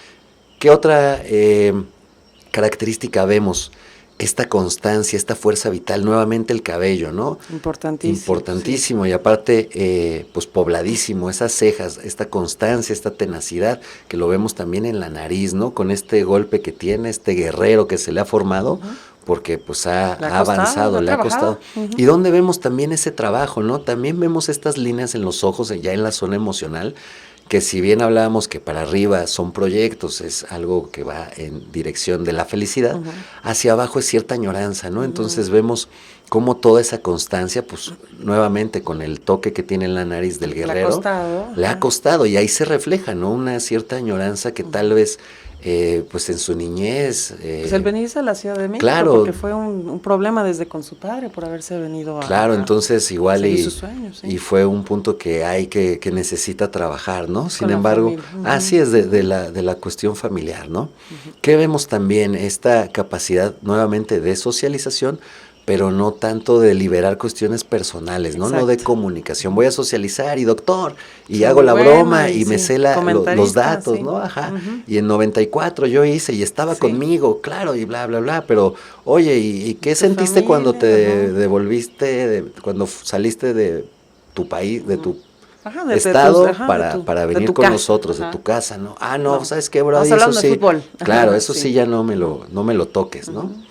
[SPEAKER 2] ¿Qué otra característica vemos? esta constancia, esta fuerza vital, nuevamente el cabello, ¿no?
[SPEAKER 3] Importantísimo.
[SPEAKER 2] Importantísimo, sí. Y aparte, pues pobladísimo, esas cejas, esta constancia, esta tenacidad, que lo vemos también en la nariz, ¿no? Con este golpe que tiene, este guerrero que se le ha formado, porque pues ha avanzado, le ha costado. Y donde vemos también ese trabajo, ¿no? También vemos estas líneas en los ojos, ya en la zona emocional, que si bien hablábamos que para arriba son proyectos, es algo que va en dirección de la felicidad, hacia abajo es cierta añoranza, ¿no? Entonces vemos cómo toda esa constancia, pues nuevamente con el toque que tiene en la nariz del guerrero, le ha costado, y ahí se refleja, ¿no? Una cierta añoranza que tal vez pues en su niñez.
[SPEAKER 3] Pues el venirse a la Ciudad de México,
[SPEAKER 2] claro,
[SPEAKER 3] porque fue un problema desde con su padre por haberse venido
[SPEAKER 2] entonces igual
[SPEAKER 3] sus sueños, ¿sí?
[SPEAKER 2] Y fue un punto que hay que necesita trabajar, ¿no? Sin embargo, así es de la cuestión familiar, ¿no? Que vemos también esta capacidad nuevamente de socialización, pero no tanto de liberar cuestiones personales, ¿no? Exacto. No de comunicación. Voy a socializar y doctor, y hago la broma y me sé los datos, ¿no? Ajá. Y en 94 yo hice y estaba conmigo, claro, y bla, bla, bla. Pero, oye, ¿y qué sentiste cuando te devolviste, cuando saliste de tu país, de tu estado para venir con nosotros, de tu casa, ¿no? No, ¿sabes qué, bro? Y eso sí, fútbol. Claro, eso sí ya no me lo toques, ¿no?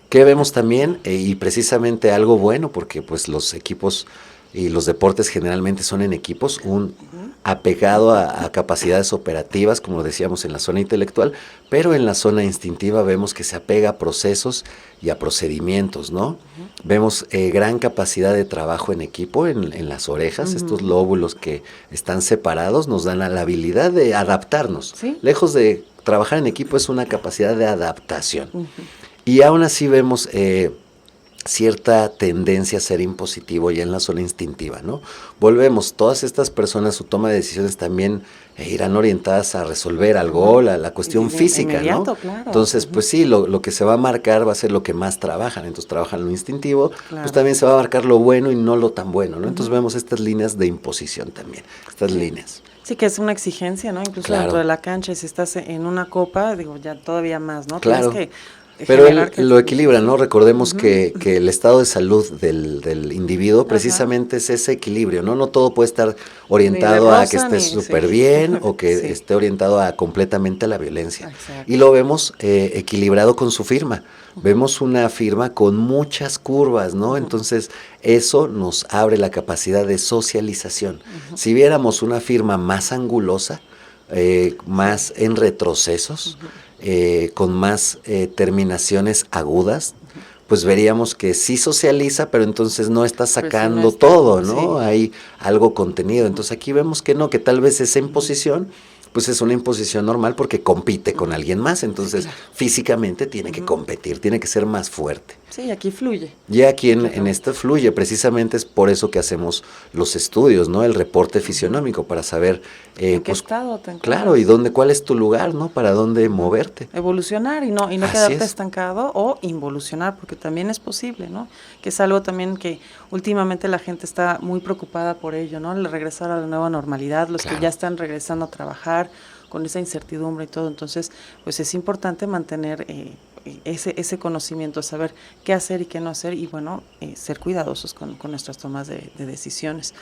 [SPEAKER 2] Que vemos también, y precisamente algo bueno, porque pues los equipos y los deportes generalmente son en equipos, un apegado a capacidades operativas, como decíamos en la zona intelectual, pero en la zona instintiva vemos que se apega a procesos y a procedimientos, ¿no? Vemos gran capacidad de trabajo en equipo en las orejas, estos lóbulos que están separados nos dan la habilidad de adaptarnos. ¿Sí? Lejos de trabajar en equipo es una capacidad de adaptación. Y aún así vemos cierta tendencia a ser impositivo ya en la zona instintiva, ¿no? Volvemos, todas estas personas, su toma de decisiones también irán orientadas a resolver algo, la cuestión física, ¿no? Claro. Entonces, pues sí, lo que se va a marcar va a ser lo que más trabajan. Entonces trabajan lo instintivo, pues también se va a marcar lo bueno y no lo tan bueno, ¿no? Entonces vemos estas líneas de imposición también, estas líneas.
[SPEAKER 3] Sí, que es una exigencia, ¿no? Incluso dentro de la cancha, si estás en una copa, digo, ya todavía más, ¿no?
[SPEAKER 2] Claro. Tienes que pero lo equilibra, ¿no? Recordemos que el estado de salud del individuo precisamente es ese equilibrio, ¿no? No todo puede estar orientado a que esté súper bien o que esté orientado a completamente a la violencia. Exacto. Y lo vemos equilibrado con su firma. Vemos una firma con muchas curvas, ¿no? Entonces, eso nos abre la capacidad de socialización. Si viéramos una firma más angulosa, más en retrocesos, con más terminaciones agudas, pues veríamos que sí socializa, pero entonces no está sacando todo, ¿no? Hay algo contenido. Entonces aquí vemos que no, que tal vez esa imposición, pues es una imposición normal porque compite con alguien más, entonces físicamente tiene que competir, tiene que ser más fuerte.
[SPEAKER 3] Sí, aquí fluye.
[SPEAKER 2] Y aquí en esto fluye, precisamente es por eso que hacemos los estudios, ¿no? El reporte fisionómico, para saber
[SPEAKER 3] ¿en qué estado te encuentras?
[SPEAKER 2] Claro, y cuál es tu lugar, ¿no? Para dónde moverte.
[SPEAKER 3] Evolucionar y no quedarte estancado o involucionar, porque también es posible, ¿no? Que es algo también que últimamente la gente está muy preocupada por ello, ¿no? El regresar a la nueva normalidad, los que ya están regresando a trabajar con esa incertidumbre y todo, entonces pues es importante mantener ese conocimiento, saber qué hacer y qué no hacer y bueno, ser cuidadosos con nuestras tomas de decisiones.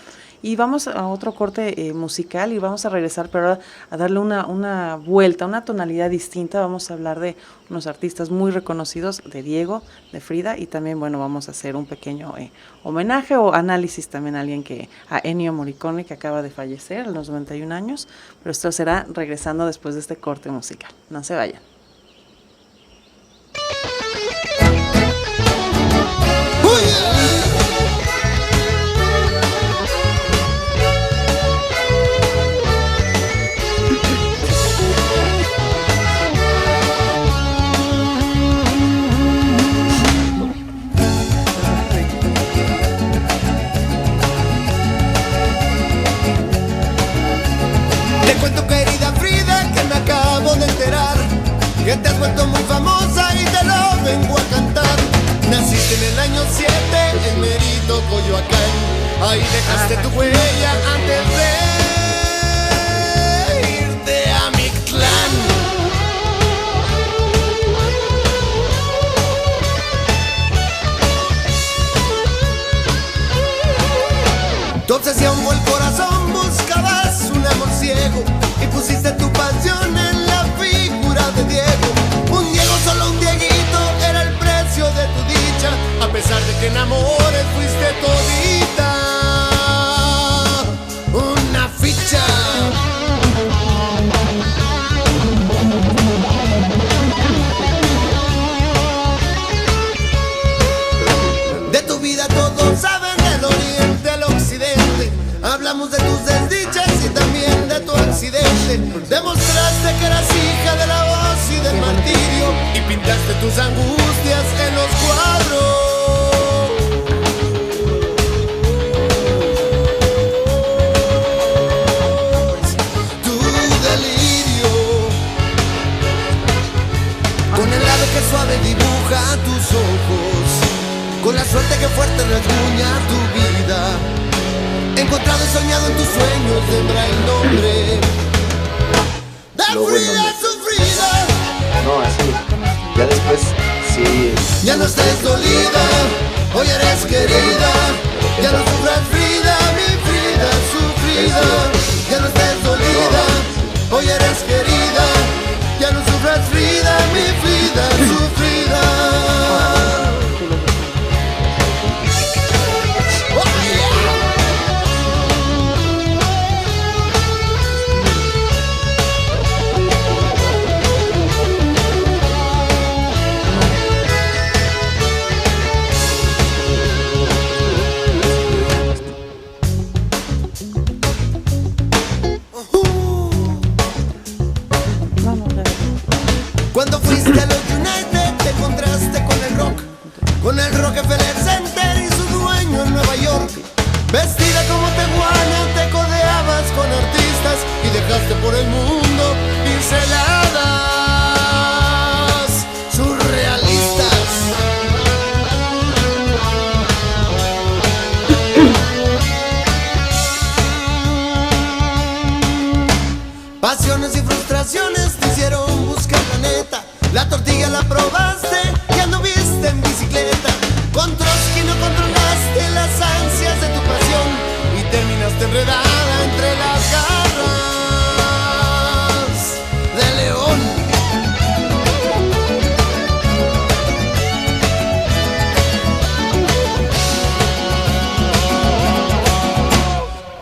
[SPEAKER 3] Y vamos a otro corte musical y vamos a regresar, pero ahora a darle una vuelta, una tonalidad distinta. Vamos a hablar de unos artistas muy reconocidos, de Diego, de Frida, y también, bueno, vamos a hacer un pequeño homenaje o análisis también a Ennio Morricone, que acaba de fallecer a los 91 años, pero esto será regresando después de este corte musical. No se vayan.
[SPEAKER 4] Que te has vuelto muy famosa y te lo vengo a cantar. Naciste en el año 7 en Mérito, Coyoacán. Ahí dejaste tu huella antes de irte a Mictlán. fuerte. Demostraste que eras hija de la voz y del martirio, y pintaste tus angustias en los cuadros. Que suave dibuja tus ojos, con la suerte que fuerte rasguña tu vida. Encontrado y soñado en tus sueños tendrá el nombre de Frida sufrida.
[SPEAKER 2] No, así. Ya después, sí.
[SPEAKER 4] Ya no estés dolida, hoy eres querida. Ya no sufras Frida, mi Frida sufrida. Ya no estés dolida, hoy eres querida. Ya no sufras Frida, mi Frida sufrida. Oh, yeah. Cuando fuiste a los United te encontraste con el Rockefeller Center y su dueño en Nueva York. Vestida como tejuana te codeabas con artistas y dejaste por el mundo pinceladas surrealistas. Pasiones y frustraciones te hicieron buscar la neta. La tortilla la probaste y anduviste en bicicleta. Con Trotsky no controlaste las ansias de tu pasión y terminaste enredada entre las garras de león.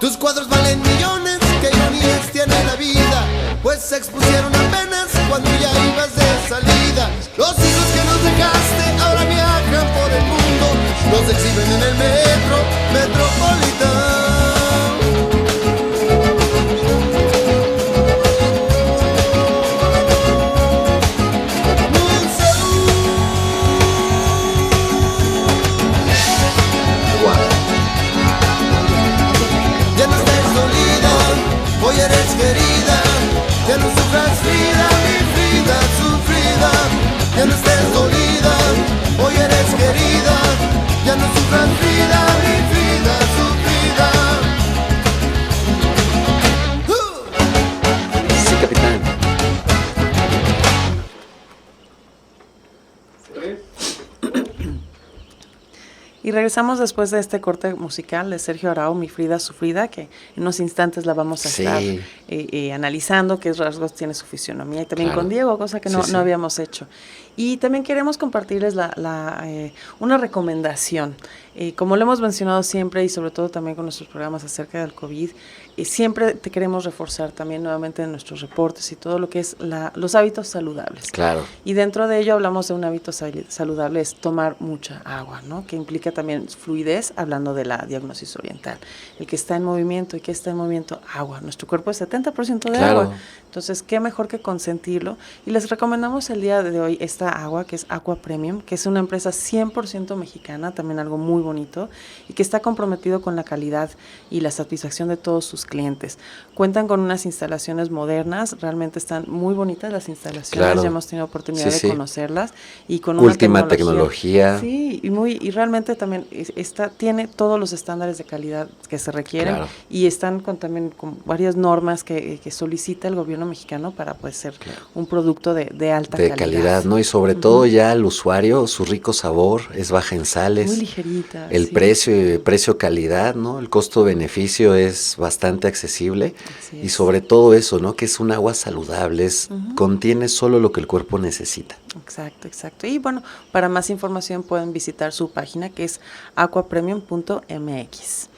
[SPEAKER 4] Tus cuadros valen millones, qué ironías tiene la vida, pues se expusieron apenas cuando ya ibas de salida. Los hijos que nos dejaste ahora viajan por el mundo, los exhiben en el metro metropolitano. Ya no estés dolida, hoy eres querida. Ya no sufras Frida, mi Frida sufrida. Ya no estés dolida, hoy eres querida. Ya no sufras Frida, mi Frida sufrida.
[SPEAKER 2] Sí, capitán.
[SPEAKER 3] Y regresamos después de este corte musical de Sergio Arau, Mi Frida Sufrida, que en unos instantes la vamos a estar analizando, qué rasgos tiene su fisionomía, y también con Diego, cosa que no habíamos hecho. Y también queremos compartirles una recomendación. Como lo hemos mencionado siempre y sobre todo también con nuestros programas acerca del COVID, siempre te queremos reforzar también nuevamente en nuestros reportes y todo lo que es los hábitos saludables.
[SPEAKER 2] Claro.
[SPEAKER 3] Y dentro de ello hablamos de un hábito saludable, es tomar mucha agua, ¿no? Que implica también fluidez, hablando de la diagnosis oriental. El que está en movimiento y que está en movimiento, agua. Nuestro cuerpo es 70% de agua. Entonces, qué mejor que consentirlo. Y les recomendamos el día de hoy esta agua, que es Aqua Premium, que es una empresa 100% mexicana, también algo muy bonito, y que está comprometido con la calidad y la satisfacción de todos sus clientes. Cuentan con unas instalaciones modernas, realmente están muy bonitas las instalaciones, ya hemos tenido oportunidad de conocerlas, y con una
[SPEAKER 2] última tecnología.
[SPEAKER 3] Sí, y realmente también tiene todos los estándares de calidad que se requieren, y están también con varias normas que solicita el gobierno mexicano para pues ser un producto de alta calidad,
[SPEAKER 2] ¿no? Y sobre todo ya al usuario, su rico sabor, es baja en sales.
[SPEAKER 3] Muy ligerita.
[SPEAKER 2] El precio-calidad, ¿no? El costo-beneficio es bastante accesible. Y sobre todo eso, ¿no? Que es un agua saludable, contiene solo lo que el cuerpo necesita.
[SPEAKER 3] Exacto. Y bueno, para más información pueden visitar su página, que es aquapremium.mx.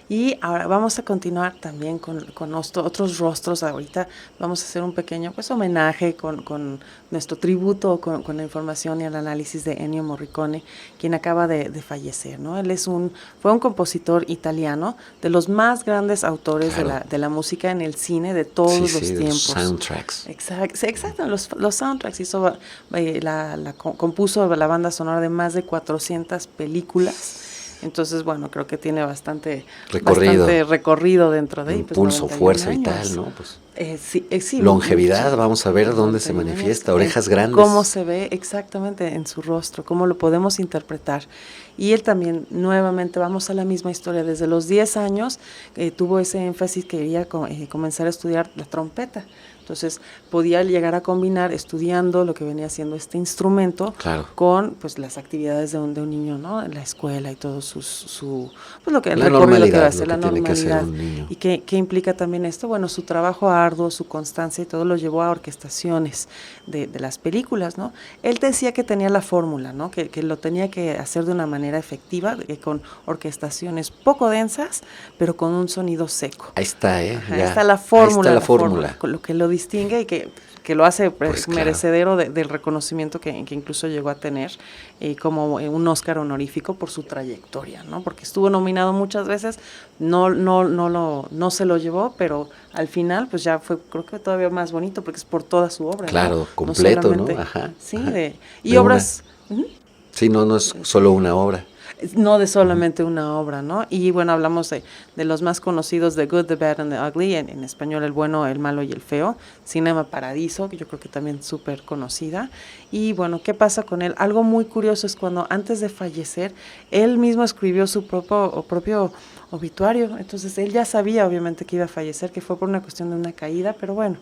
[SPEAKER 3] Y ahora vamos a continuar también con otros rostros. Ahorita vamos a hacer un pequeño pues homenaje con nuestro tributo, con la información y el análisis de Ennio Morricone, quien acaba de fallecer, ¿no? Él fue un compositor italiano, de los más grandes autores de la música en el cine de todos los tiempos.
[SPEAKER 2] Los soundtracks.
[SPEAKER 3] Exacto, los soundtracks. Compuso la banda sonora de más de 400 películas. Entonces, bueno, creo que tiene bastante recorrido dentro de ahí.
[SPEAKER 2] Impulso, pues, fuerza vital, ¿no? Pues,
[SPEAKER 3] sí,
[SPEAKER 2] longevidad, vamos a ver dónde se manifiesta, orejas grandes.
[SPEAKER 3] Cómo se ve exactamente en su rostro, cómo lo podemos interpretar. Y él también, nuevamente, vamos a la misma historia. Desde los 10 años tuvo ese énfasis que quería comenzar a estudiar la trompeta. Entonces podía llegar a combinar estudiando lo que venía siendo este instrumento con pues las actividades de un niño, ¿no? En la escuela y todo pues lo que el recorrido que va a hacer, la normalidad. ¿Y qué implica también esto? Bueno, su trabajo arduo, su constancia y todo lo llevó a orquestaciones de las películas, ¿no? Él decía que tenía la fórmula, ¿no? Que lo tenía que hacer de una manera efectiva, con orquestaciones poco densas, pero con un sonido seco.
[SPEAKER 2] Ahí está,
[SPEAKER 3] ahí está la fórmula.
[SPEAKER 2] Ahí está la fórmula.
[SPEAKER 3] Lo que lo distingue y que lo hace
[SPEAKER 2] pues
[SPEAKER 3] merecedero del reconocimiento que incluso llegó a tener como un Oscar honorífico por su trayectoria, ¿no? Porque estuvo nominado muchas veces, no se lo llevó, pero al final pues ya fue, creo que todavía más bonito porque es por toda su obra.
[SPEAKER 2] Claro,
[SPEAKER 3] ¿no?
[SPEAKER 2] completo, ¿no? Ajá.
[SPEAKER 3] Sí, y obras.
[SPEAKER 2] Sí, no es solo una obra.
[SPEAKER 3] No de solamente una obra, ¿no? Y bueno, hablamos de los más conocidos, The Good, The Bad and The Ugly, en español El Bueno, El Malo y El Feo, Cinema Paradiso, que yo creo que también súper conocida. Y bueno, ¿qué pasa con él? Algo muy curioso es cuando antes de fallecer, él mismo escribió su propio obituario. Entonces él ya sabía obviamente que iba a fallecer, que fue por una cuestión de una caída, pero bueno.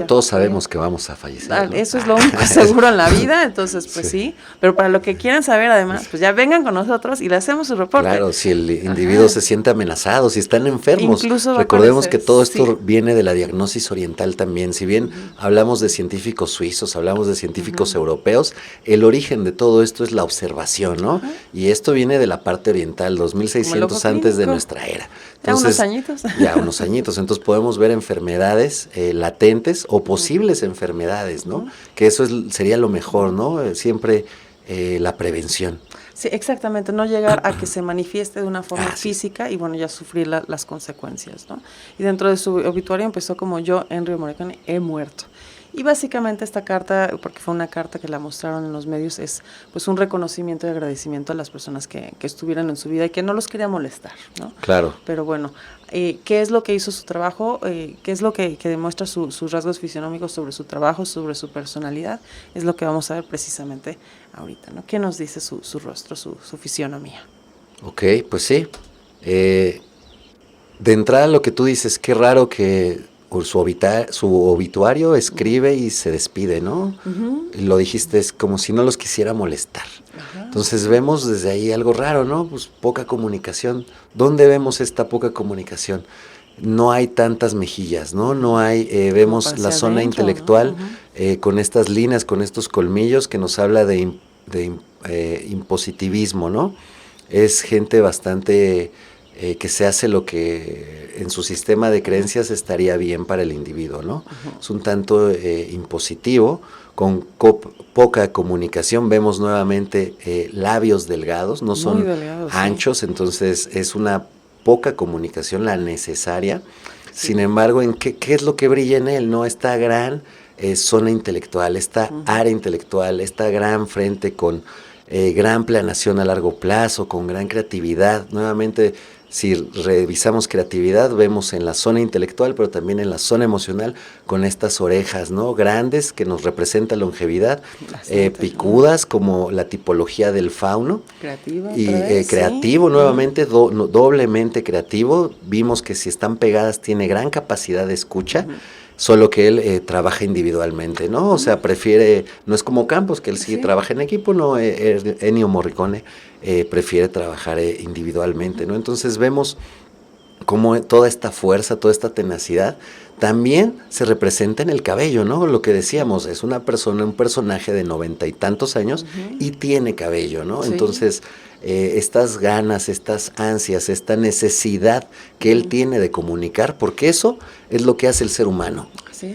[SPEAKER 2] Todos sabemos que vamos a fallecer, ¿no?
[SPEAKER 3] Eso es lo único seguro en la vida, entonces pues sí. Pero para lo que quieran saber además, pues ya vengan con nosotros y le hacemos su reporte.
[SPEAKER 2] Claro, si el individuo se siente amenazado, si están enfermos.
[SPEAKER 3] Incluso
[SPEAKER 2] recordemos que todo esto viene de la diagnosis oriental también. Si bien hablamos de científicos suizos, hablamos de científicos europeos, el origen de todo esto es la observación, ¿no? Y esto viene de la parte oriental, 2600 antes de nuestra era. Entonces, ya unos añitos. Entonces podemos ver enfermedades latentes o posibles enfermedades, ¿no? Que eso sería lo mejor, ¿no? Siempre la prevención.
[SPEAKER 3] Sí, exactamente, no llegar a que se manifieste de una forma física y bueno, ya sufrir las consecuencias, ¿no? Y dentro de su obituario empezó como yo, Ennio Morricone, he muerto. Y básicamente esta carta, porque fue una carta que la mostraron en los medios, es pues un reconocimiento y agradecimiento a las personas que estuvieran en su vida y que no los quería molestar, ¿no?
[SPEAKER 2] Claro.
[SPEAKER 3] Pero bueno, ¿qué es lo que hizo su trabajo? ¿Qué es lo que demuestra sus rasgos fisionómicos sobre su trabajo, sobre su personalidad? Es lo que vamos a ver precisamente ahorita, ¿no? ¿Qué nos dice su rostro, su fisionomía?
[SPEAKER 2] Ok, pues sí. De entrada lo que tú dices, qué raro que su obituario escribe y se despide, ¿no? Lo dijiste, es como si no los quisiera molestar. Entonces vemos desde ahí algo raro, ¿no? Pues poca comunicación. ¿Dónde vemos esta poca comunicación? No hay tantas mejillas, ¿no? No hay, vemos la zona intelectual, ¿no? Con estas líneas, con estos colmillos que nos habla de impositivismo, ¿no? Es gente bastante que se hace lo que en su sistema de creencias estaría bien para el individuo, ¿no? Es un tanto impositivo, con poca comunicación. Vemos nuevamente labios delgados, no son delgados, anchos, entonces es una poca comunicación la necesaria. Sin embargo, ¿qué es lo que brilla en él? ¿No? Esta gran zona intelectual, esta área intelectual, esta gran frente con gran planeación a largo plazo, con gran creatividad. Nuevamente, si revisamos creatividad, vemos en la zona intelectual, pero también en la zona emocional, con estas orejas, ¿no? Grandes, que nos representa longevidad, picudas, como la tipología del fauno. Creativo, nuevamente, doblemente creativo. Vimos que si están pegadas tiene gran capacidad de escucha. Solo que él trabaja individualmente, ¿no? O sea, prefiere, no es como Campos, que él sí trabaja en equipo, no, Ennio Morricone prefiere trabajar individualmente, ¿no? Entonces vemos cómo toda esta fuerza, toda esta tenacidad también se representa en el cabello, ¿no? Lo que decíamos, es una persona, un personaje de 90 y tantos años y tiene cabello, ¿no? Entonces estas ganas, estas ansias, esta necesidad que él tiene de comunicar, porque eso es lo que hace el ser humano.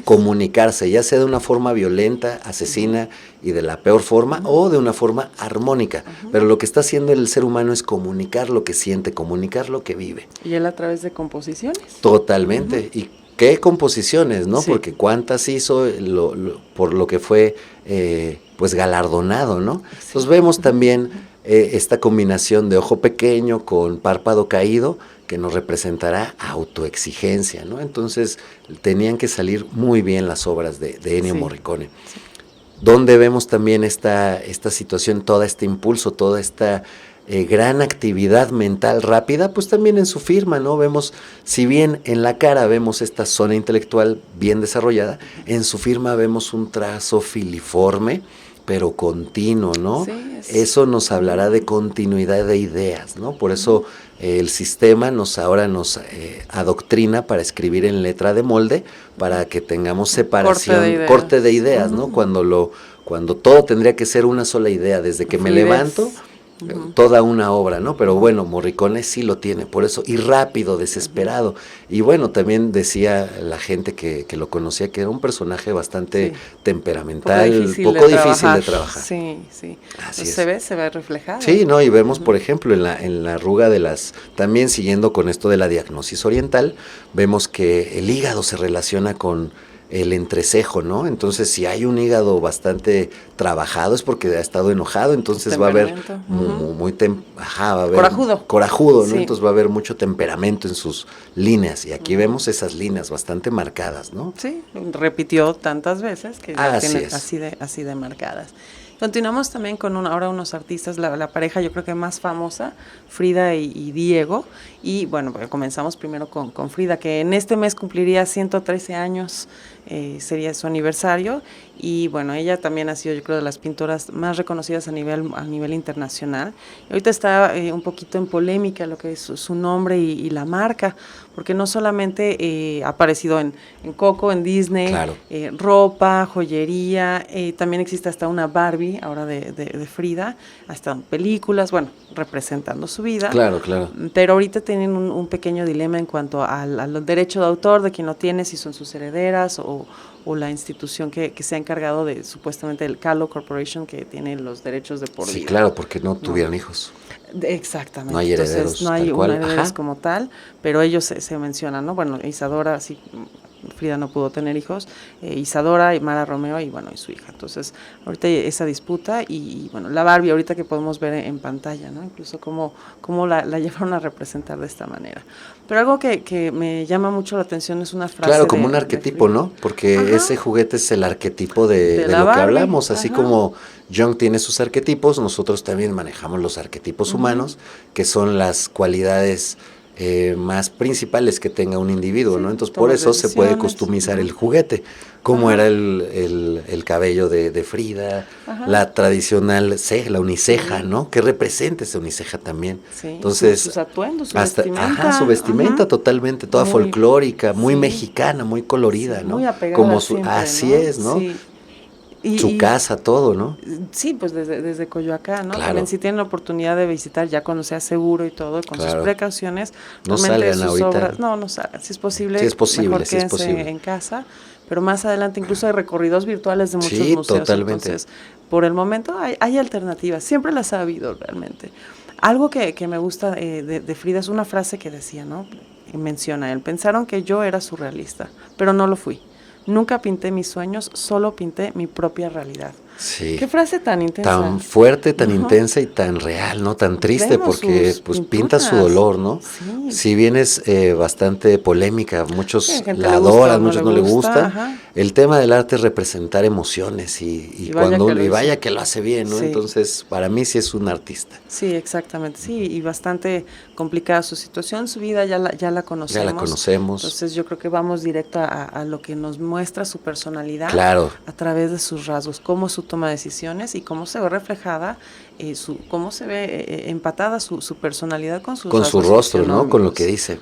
[SPEAKER 2] Comunicarse, ya sea de una forma violenta, asesina y de la peor forma, o de una forma armónica. Pero lo que está haciendo el ser humano es comunicar lo que siente, comunicar lo que vive.
[SPEAKER 3] Y él a través de composiciones.
[SPEAKER 2] Totalmente. Y qué composiciones, ¿no? Sí. Porque cuántas hizo por lo que fue pues galardonado, ¿no? Sí. Entonces vemos también esta combinación de ojo pequeño con párpado caído, que nos representará autoexigencia, ¿no? Entonces tenían que salir muy bien las obras de Ennio Morricone. Sí. Donde vemos también esta situación, todo este impulso, toda esta gran actividad mental rápida, pues también en su firma, ¿no? Vemos, si bien en la cara vemos esta zona intelectual bien desarrollada, en su firma vemos un trazo filiforme, pero continuo, ¿no? Sí, eso nos hablará de continuidad de ideas, ¿no? Por eso el sistema ahora nos adoctrina para escribir en letra de molde, para que tengamos separación, corte de ideas, ¿no? Cuando todo tendría que ser una sola idea, desde que me levanto, toda una obra, ¿no? Pero bueno, Morricone sí lo tiene, por eso, y rápido, desesperado. Y bueno, también decía la gente que lo conocía que era un personaje bastante temperamental, poco difícil de trabajar.
[SPEAKER 3] Sí, sí.
[SPEAKER 2] Así es.
[SPEAKER 3] Se ve reflejado.
[SPEAKER 2] Sí, ¿no? Y vemos, por ejemplo, en la arruga también siguiendo con esto de la diagnosis oriental, vemos que el hígado se relaciona con el entrecejo, ¿no? Entonces, si hay un hígado bastante trabajado es porque ha estado enojado, entonces va a haber va a haber corajudo, ¿no? Sí. Entonces va a haber mucho temperamento en sus líneas, y aquí vemos esas líneas bastante marcadas, ¿no?
[SPEAKER 3] Sí, repitió tantas veces que ya tiene así de marcadas. Continuamos también con ahora unos artistas, la pareja yo creo que más famosa, Frida y Diego, y bueno, comenzamos primero con Frida, que en este mes cumpliría 113 años, sería su aniversario, y bueno, ella también ha sido yo creo de las pintoras más reconocidas a nivel internacional. Y ahorita está un poquito en polémica lo que es su nombre y la marca, porque no solamente ha aparecido en Coco, en Disney, claro, ropa, joyería, también existe hasta una Barbie ahora de Frida, hasta películas, bueno, representando su vida.
[SPEAKER 2] Claro, claro.
[SPEAKER 3] Pero ahorita tienen un pequeño dilema en cuanto al derecho de autor, de quien lo tiene, si son sus herederas o la institución que se ha encargado de, supuestamente, el Kahlo Corporation, que tiene los derechos de por vida.
[SPEAKER 2] Sí, claro, porque no tuvieron hijos.
[SPEAKER 3] Exactamente.
[SPEAKER 2] No hay herederos.
[SPEAKER 3] Entonces, no hay herederos como tal, pero ellos se mencionan, ¿no? Bueno, Isadora, sí, Frida no pudo tener hijos, Isadora y Mara Romeo y bueno, y su hija. Entonces, ahorita esa disputa y bueno, la Barbie ahorita que podemos ver en pantalla, ¿no? Incluso cómo la llevaron a representar de esta manera. Pero algo que me llama mucho la atención es una frase.
[SPEAKER 2] Claro, como un arquetipo, ¿no? Porque ese juguete es el arquetipo de lo Barbie, que hablamos, así como Jung tiene sus arquetipos, nosotros también manejamos los arquetipos humanos, que son las cualidades más principales que tenga un individuo, ¿no? Entonces por eso se puede customizar el juguete, como era el cabello de Frida, la tradicional la uniceja, ¿no? Que representa esa uniceja también.
[SPEAKER 3] Sí,
[SPEAKER 2] entonces
[SPEAKER 3] sus atuendos, su vestimenta.
[SPEAKER 2] Su vestimenta totalmente, toda folclórica, muy mexicana, muy colorida, ¿no?
[SPEAKER 3] Muy apegada
[SPEAKER 2] como
[SPEAKER 3] siempre,
[SPEAKER 2] así
[SPEAKER 3] ¿no?
[SPEAKER 2] es, ¿no?
[SPEAKER 3] Sí.
[SPEAKER 2] Su casa, todo, ¿no?
[SPEAKER 3] Sí, pues desde Coyoacán, ¿no?
[SPEAKER 2] Claro.
[SPEAKER 3] También si tienen la oportunidad de visitar ya cuando sea seguro y todo, con sus precauciones.
[SPEAKER 2] No salgan
[SPEAKER 3] sus
[SPEAKER 2] ahorita.
[SPEAKER 3] Obras, no salgan. Si es posible,
[SPEAKER 2] mejor
[SPEAKER 3] quédense en casa. Pero más adelante incluso hay recorridos virtuales de muchos museos.
[SPEAKER 2] Totalmente.
[SPEAKER 3] Entonces, por el momento hay alternativas. Siempre las ha habido realmente. Algo que me gusta de Frida es una frase que decía, ¿no? Menciona él. Pensaron que yo era surrealista, pero no lo fui. Nunca pinté mis sueños, solo pinté mi propia realidad.
[SPEAKER 2] Sí.
[SPEAKER 3] Qué frase tan intensa.
[SPEAKER 2] Tan fuerte, tan intensa y tan real, ¿no? Tan triste, porque pues pinta su dolor, ¿no? Sí. Si bien es bastante polémica, muchos la adoran, muchos no le gusta. El tema del arte es representar emociones y vaya que lo hace bien, ¿no? Sí. Entonces, para mí sí es un artista.
[SPEAKER 3] Sí, exactamente, sí, y bastante complicada su situación, su vida ya la conocemos.
[SPEAKER 2] Ya la conocemos.
[SPEAKER 3] Entonces yo creo que vamos directo a lo que nos muestra su personalidad.
[SPEAKER 2] Claro.
[SPEAKER 3] A través de sus rasgos, cómo su toma de decisiones y cómo se ve reflejada, cómo se ve empatada su personalidad con sus rasgos.
[SPEAKER 2] Con su rostro, ¿no? Con lo que dice.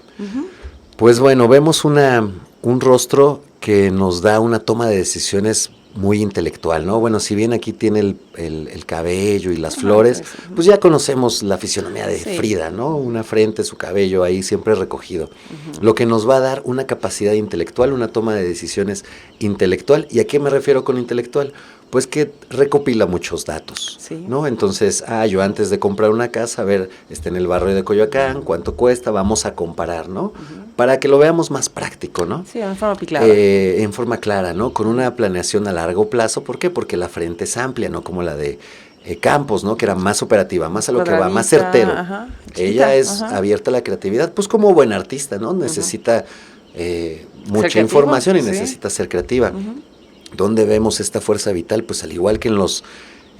[SPEAKER 2] Pues bueno, vemos un rostro que nos da una toma de decisiones muy intelectual, ¿no? Bueno, si bien aquí tiene el cabello y las flores, pues ya conocemos la fisionomía de Frida, ¿no? Una frente, su cabello ahí siempre recogido. Lo que nos va a dar una capacidad intelectual, una toma de decisiones intelectual. ¿Y a qué me refiero con intelectual? Pues que recopila muchos datos, ¿no? Entonces, yo antes de comprar una casa, a ver, está en el barrio de Coyoacán, ¿cuánto cuesta? Vamos a comparar, ¿no? Para que lo veamos más práctico, ¿no?
[SPEAKER 3] Sí, en forma clara.
[SPEAKER 2] En forma clara, ¿no? Con una planeación a largo plazo. ¿Por qué? Porque la frente es amplia, ¿no? Como la de Campos, ¿no? Que era más operativa, más a lo que va, más certero. Ella es abierta a la creatividad, pues como buen artista, ¿no? Necesita mucha información y necesita ser creativa. ¿Dónde vemos esta fuerza vital? Pues al igual que en los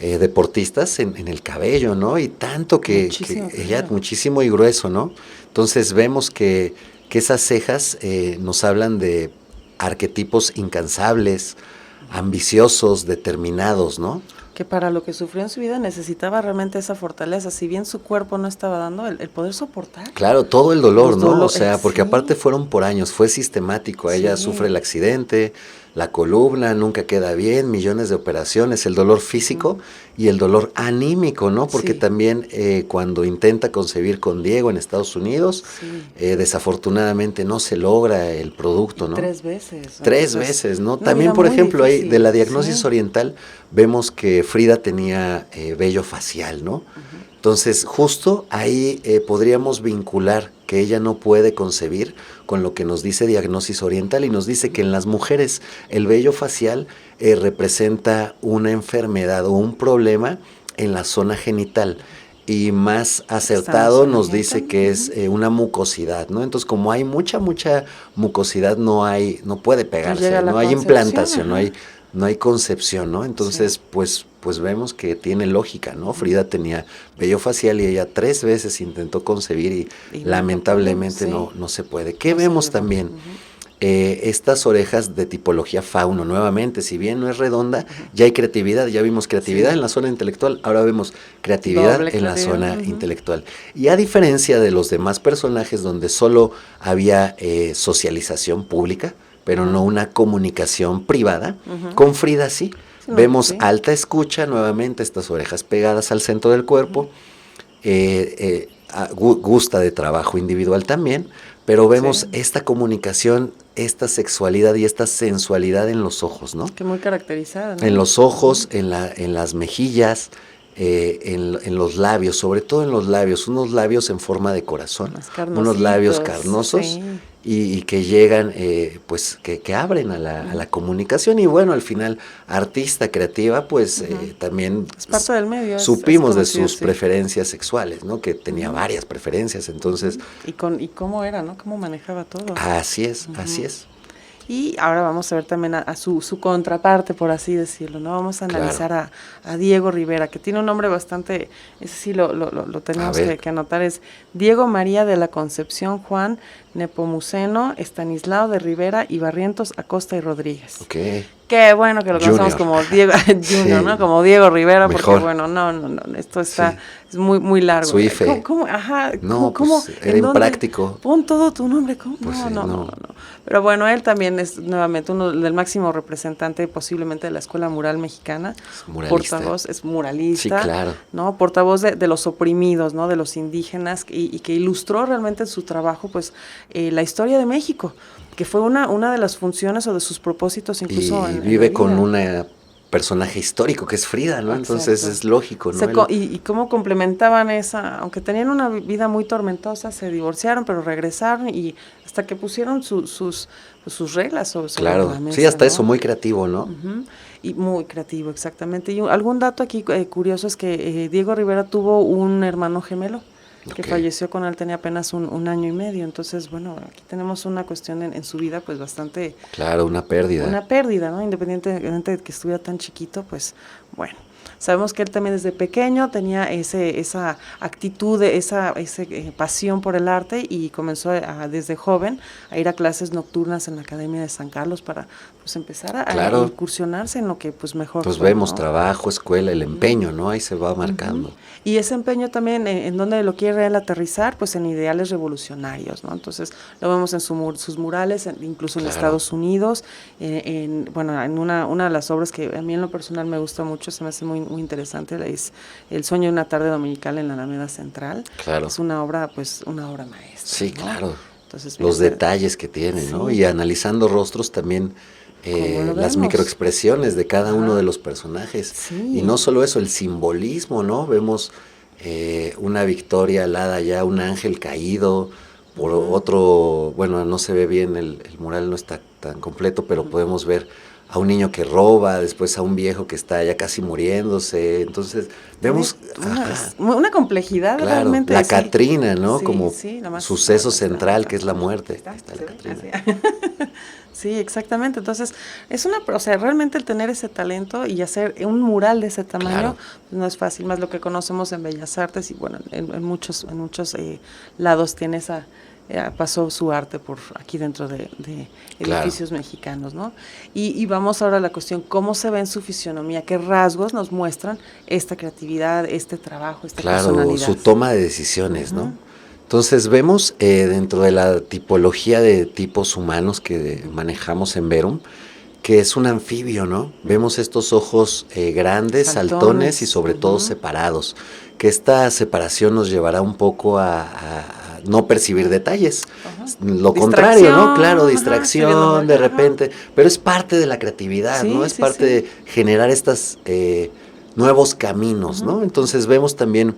[SPEAKER 2] deportistas, en el cabello, ¿no? Y tanto que ella, muchísimo y grueso, ¿no? Entonces vemos que esas cejas nos hablan de arquetipos incansables, ambiciosos, determinados, ¿no?
[SPEAKER 3] Que para lo que sufrió en su vida necesitaba realmente esa fortaleza, si bien su cuerpo no estaba dando el poder soportar.
[SPEAKER 2] Claro, todo el dolor, ¿no? O sea, porque aparte fueron por años, fue sistemático, ella sufre el accidente, la columna nunca queda bien, millones de operaciones, el dolor físico y el dolor anímico, ¿no? Porque también cuando intenta concebir con Diego en Estados Unidos, desafortunadamente no se logra el producto, ¿no?
[SPEAKER 3] 3 veces.
[SPEAKER 2] Tres veces, ¿no? También, por ejemplo, ahí de la diagnosis oriental, vemos que Frida tenía vello facial, ¿no? Entonces, justo ahí podríamos vincular que ella no puede concebir con lo que nos dice diagnosis oriental, y nos dice que en las mujeres el vello facial representa una enfermedad o un problema en la zona genital, y más acertado nos dice que es una mucosidad, ¿no? Entonces, como hay mucha mucosidad, no puede pegarse, no hay implantación, no hay concepción, ¿no? Entonces, pues vemos que tiene lógica, ¿no? Frida tenía vello facial y ella 3 veces intentó concebir y lamentablemente no se puede. ¿Qué vemos también? Estas orejas de tipología fauno, nuevamente, si bien no es redonda, ya hay creatividad, ya vimos creatividad en la zona intelectual, ahora vemos creatividad en la zona intelectual. Y a diferencia de los demás personajes donde solo había socialización pública, pero no una comunicación privada, con Frida sí. Vemos alta escucha, nuevamente estas orejas pegadas al centro del cuerpo, gusta de trabajo individual también, pero vemos esta comunicación, esta sexualidad y esta sensualidad en los ojos, ¿no?
[SPEAKER 3] Que muy caracterizada, ¿no?
[SPEAKER 2] En los ojos, en las mejillas, en los labios, sobre todo en los labios, unos labios en forma de corazón, unos labios carnosos y que llegan, pues que abren a la comunicación. Y bueno, al final, artista creativa, pues también
[SPEAKER 3] es parte del medio,
[SPEAKER 2] supimos de sus preferencias sexuales, ¿no? Que tenía varias preferencias, entonces.
[SPEAKER 3] Y cómo era, ¿no? Cómo manejaba todo.
[SPEAKER 2] Así es, así es.
[SPEAKER 3] Y ahora vamos a ver también a su contraparte, por así decirlo, ¿no? Vamos a analizar a Diego Rivera, que tiene un nombre bastante, ese sí lo tenemos que anotar, es Diego María de la Concepción Juan Nepomuceno Estanislao de Rivera y Barrientos Acosta y Rodríguez.
[SPEAKER 2] Okay.
[SPEAKER 3] Qué bueno que lo conocemos como Diego Junior, ¿no? Como Diego Rivera, porque bueno, no, esto está es muy largo.
[SPEAKER 2] Su IFE.
[SPEAKER 3] ¿Cómo?
[SPEAKER 2] Pues, era impráctico.
[SPEAKER 3] Pon todo tu nombre, ¿cómo?
[SPEAKER 2] Pues
[SPEAKER 3] No. Pero bueno, él también es nuevamente uno del máximo representante posiblemente de la Escuela Mural Mexicana. Portavoz, es muralista.
[SPEAKER 2] Sí, claro.
[SPEAKER 3] ¿No? Portavoz de los oprimidos, ¿no? De los indígenas, y que ilustró realmente en su trabajo, pues, la historia de México, que fue una de las funciones o de sus propósitos incluso
[SPEAKER 2] y vive con una personaje histórico que es Frida, ¿no? Entonces es lógico, ¿no?
[SPEAKER 3] Y cómo complementaban esa, aunque tenían una vida muy tormentosa, se divorciaron, pero regresaron y hasta que pusieron sus reglas sobre la mesa.
[SPEAKER 2] Sí, hasta
[SPEAKER 3] ¿no?
[SPEAKER 2] eso, muy creativo, ¿no?
[SPEAKER 3] Y muy creativo, exactamente. Y algún dato aquí curioso es que Diego Rivera tuvo un hermano gemelo que falleció con él, tenía apenas un año y medio. Entonces, bueno, aquí tenemos una cuestión en su vida pues bastante...
[SPEAKER 2] Claro, una pérdida.
[SPEAKER 3] Una pérdida, ¿no? Independientemente de que estuviera tan chiquito, pues bueno. Sabemos que él también desde pequeño tenía esa actitud, esa pasión por el arte y comenzó desde joven a ir a clases nocturnas en la Academia de San Carlos para pues empezar a incursionarse en lo que pues mejor
[SPEAKER 2] pues
[SPEAKER 3] fue,
[SPEAKER 2] vemos
[SPEAKER 3] ¿no?
[SPEAKER 2] trabajo, escuela, el empeño, ¿no? Ahí se va marcando.
[SPEAKER 3] Y ese empeño también, en donde lo quiere él aterrizar, pues en ideales revolucionarios, ¿no? Entonces lo vemos en sus murales, incluso en Estados Unidos, en una de las obras que a mí en lo personal me gusta mucho, se me hace muy, muy interesante, es El sueño de una tarde dominical en la Alameda Central.
[SPEAKER 2] Claro.
[SPEAKER 3] Es una obra, pues, una obra maestra.
[SPEAKER 2] Sí,
[SPEAKER 3] ¿no?
[SPEAKER 2] claro.
[SPEAKER 3] Entonces,
[SPEAKER 2] los detalles que tiene, ¿no? Y analizando rostros también, las microexpresiones de cada uno de los personajes.
[SPEAKER 3] Sí.
[SPEAKER 2] Y no solo eso, el simbolismo, ¿no? Vemos una Victoria alada ya, un ángel caído, por otro, bueno, no se ve bien, el mural no está tan completo, pero podemos ver a un niño que roba, después a un viejo que está ya casi muriéndose, entonces vemos
[SPEAKER 3] una complejidad realmente.
[SPEAKER 2] La Catrina, ¿no?
[SPEAKER 3] Sí,
[SPEAKER 2] como suceso central que es la muerte.
[SPEAKER 3] Está la Catrina. Sí, exactamente. Entonces, realmente el tener ese talento y hacer un mural de ese tamaño pues no es fácil, más lo que conocemos en Bellas Artes y bueno, en muchos lados tiene pasó su arte por aquí dentro de edificios mexicanos, ¿no? Y vamos ahora a la cuestión, ¿cómo se ve en su fisionomía? ¿Qué rasgos nos muestran esta creatividad, este trabajo, esta personalidad?
[SPEAKER 2] Su toma de decisiones, ¿no? Entonces vemos dentro de la tipología de tipos humanos que manejamos en Verum, que es un anfibio, ¿no? Vemos estos ojos grandes, saltones y sobre todo separados, que esta separación nos llevará un poco a no percibir detalles, lo contrario, ¿no? Claro, distracción de repente, pero es parte de la creatividad, ¿no? Es parte de generar estos nuevos caminos, ¿no? Entonces vemos también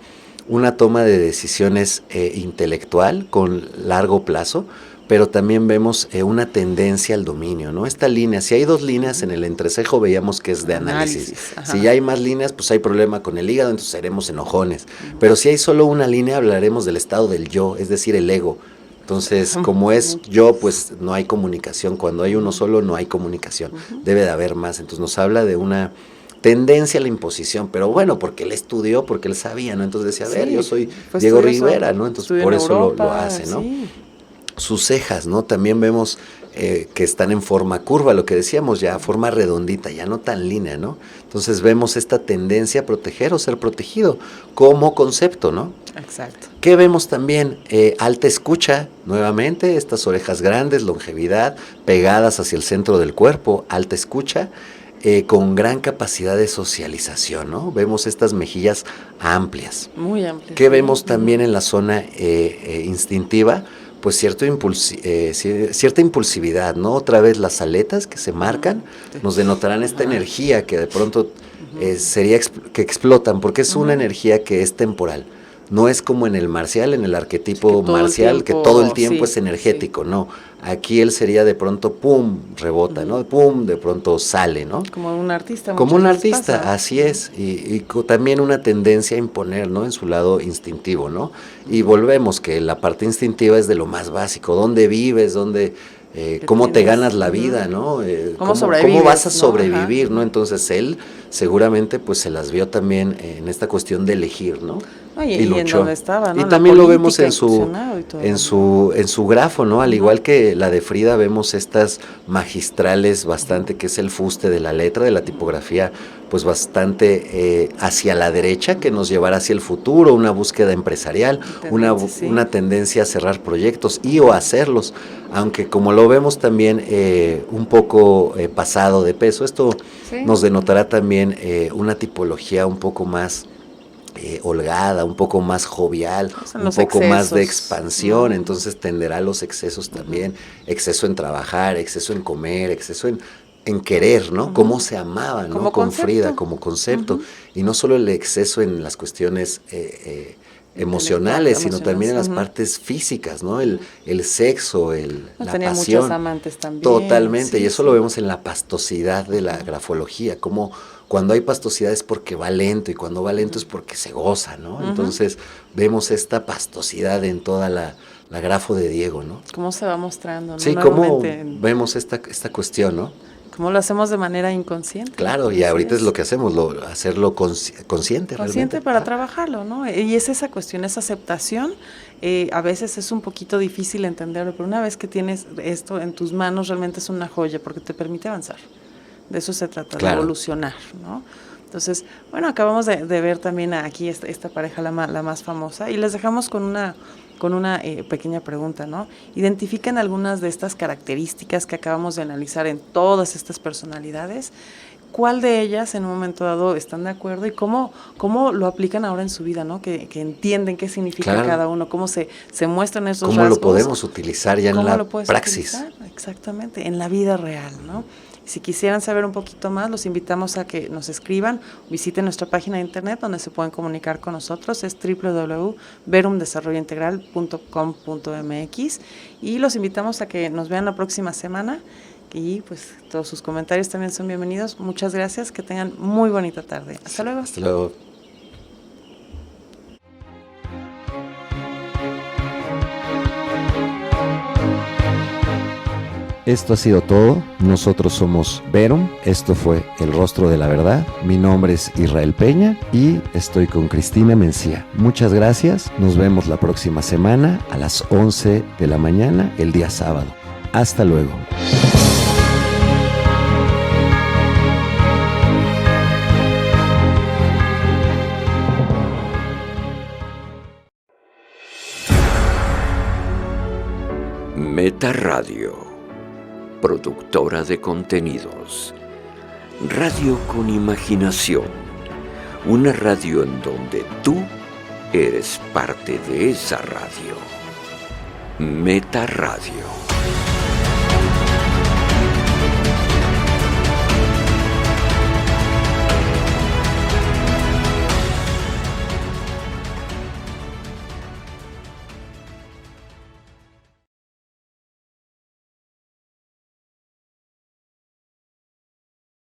[SPEAKER 2] una toma de decisiones intelectual con largo plazo, pero también vemos una tendencia al dominio, ¿no? Esta línea, si hay dos líneas en el entrecejo, veíamos que es de análisis. Si ya hay más líneas, pues hay problema con el hígado, entonces seremos enojones. Pero si hay solo una línea, hablaremos del estado del yo, es decir, el ego. Entonces, como es yo, pues no hay comunicación. Cuando hay uno solo, no hay comunicación. Debe de haber más. Entonces nos habla de una tendencia a la imposición, pero bueno, porque él estudió, porque él sabía, ¿no? Entonces decía, a ver, yo soy Diego Rivera, ¿no? Entonces por eso lo hace, ¿no? Sus cejas, ¿no? También vemos que están en forma curva, lo que decíamos ya, forma redondita, ya no tan línea, ¿no? Entonces vemos esta tendencia a proteger o ser protegido como concepto, ¿no?
[SPEAKER 3] Exacto.
[SPEAKER 2] ¿Qué vemos también? Alta escucha, nuevamente, estas orejas grandes, longevidad, pegadas hacia el centro del cuerpo, alta escucha, con gran capacidad de socialización, ¿no? Vemos estas mejillas amplias.
[SPEAKER 3] Muy amplias.
[SPEAKER 2] ¿Qué vemos también en la zona instintiva? Pues cierta impulsividad, ¿no? Otra vez las aletas que se marcan nos denotarán esta energía que de pronto sería que explotan, porque es una energía que es temporal. No es como en el marcial, en el arquetipo marcial, que todo el tiempo es energético, no. Aquí él sería de pronto, pum, rebota, ¿no? Pum, de pronto sale, ¿no?
[SPEAKER 3] Como un artista.
[SPEAKER 2] Como un artista, así es. Y también una tendencia a imponer, ¿no? En su lado instintivo, ¿no? Y volvemos que la parte instintiva es de lo más básico. ¿Dónde vives? ¿Cómo te ganas la vida, ¿no? ¿Cómo vas a sobrevivir, ¿no? Entonces él seguramente pues se las vio también en esta cuestión de elegir, ¿no?
[SPEAKER 3] Y luchó. En donde estaba, ¿no?
[SPEAKER 2] Y también lo vemos en su grafo, ¿no? Al igual que la de Frida, vemos estas magistrales bastante, que es el fuste de la letra, de la tipografía, pues bastante hacia la derecha, que nos llevará hacia el futuro, una búsqueda empresarial, una tendencia a cerrar proyectos o a hacerlos, aunque como lo vemos también un poco pasado de peso, esto nos denotará también una tipología un poco más holgada, un poco más jovial, un poco más de expansión, entonces tenderá a los excesos también, exceso en trabajar, exceso en comer, exceso en querer, ¿no? Cómo se amaba, ¿no? Con concepto. Frida, como concepto, y no solo el exceso en las cuestiones emocionales, sino también en las partes físicas, ¿no? El sexo, la
[SPEAKER 3] tenía
[SPEAKER 2] pasión.
[SPEAKER 3] Muchos amantes también.
[SPEAKER 2] Totalmente, y eso lo vemos en la pastosidad de la grafología, como cuando hay pastosidad es porque va lento, y cuando va lento es porque se goza, ¿no? Entonces vemos esta pastosidad en toda la grafo de Diego, ¿no?
[SPEAKER 3] ¿Cómo se va mostrando, ¿no?
[SPEAKER 2] Sí, cómo vemos esta cuestión, ¿no?
[SPEAKER 3] ¿Cómo lo hacemos de manera inconsciente?
[SPEAKER 2] Claro, y ahorita es lo que hacemos, hacerlo consciente realmente.
[SPEAKER 3] Consciente para trabajarlo, ¿no? Y es esa cuestión, esa aceptación. A veces es un poquito difícil entenderlo, pero una vez que tienes esto en tus manos, realmente es una joya porque te permite avanzar. De eso se trata, de evolucionar, ¿no? Entonces, bueno, acabamos de ver también aquí esta pareja, la más famosa, y les dejamos con una pequeña pregunta, ¿no? Identifiquen algunas de estas características que acabamos de analizar en todas estas personalidades. ¿Cuál de ellas en un momento dado están de acuerdo y cómo lo aplican ahora en su vida, ¿no? Que entienden qué significa cada uno, cómo se muestran esos rasgos.
[SPEAKER 2] ¿Cómo lo podemos utilizar ya en la praxis?
[SPEAKER 3] Exactamente, en la vida real, ¿no? Si quisieran saber un poquito más, los invitamos a que nos escriban, visiten nuestra página de internet donde se pueden comunicar con nosotros, es www.verumdesarrollointegral.com.mx, y los invitamos a que nos vean la próxima semana y pues todos sus comentarios también son bienvenidos. Muchas gracias, que tengan muy bonita tarde. Hasta luego.
[SPEAKER 2] Hasta luego. Esto ha sido todo. Nosotros somos Verum. Esto fue El Rostro de la Verdad. Mi nombre es Israel Peña y estoy con Cristina Mencía. Muchas gracias. Nos vemos la próxima semana a las 11 de la mañana, el día sábado. Hasta luego.
[SPEAKER 1] Meta Radio, productora de contenidos, radio con imaginación, una radio en donde tú eres parte de esa radio. Meta Radio.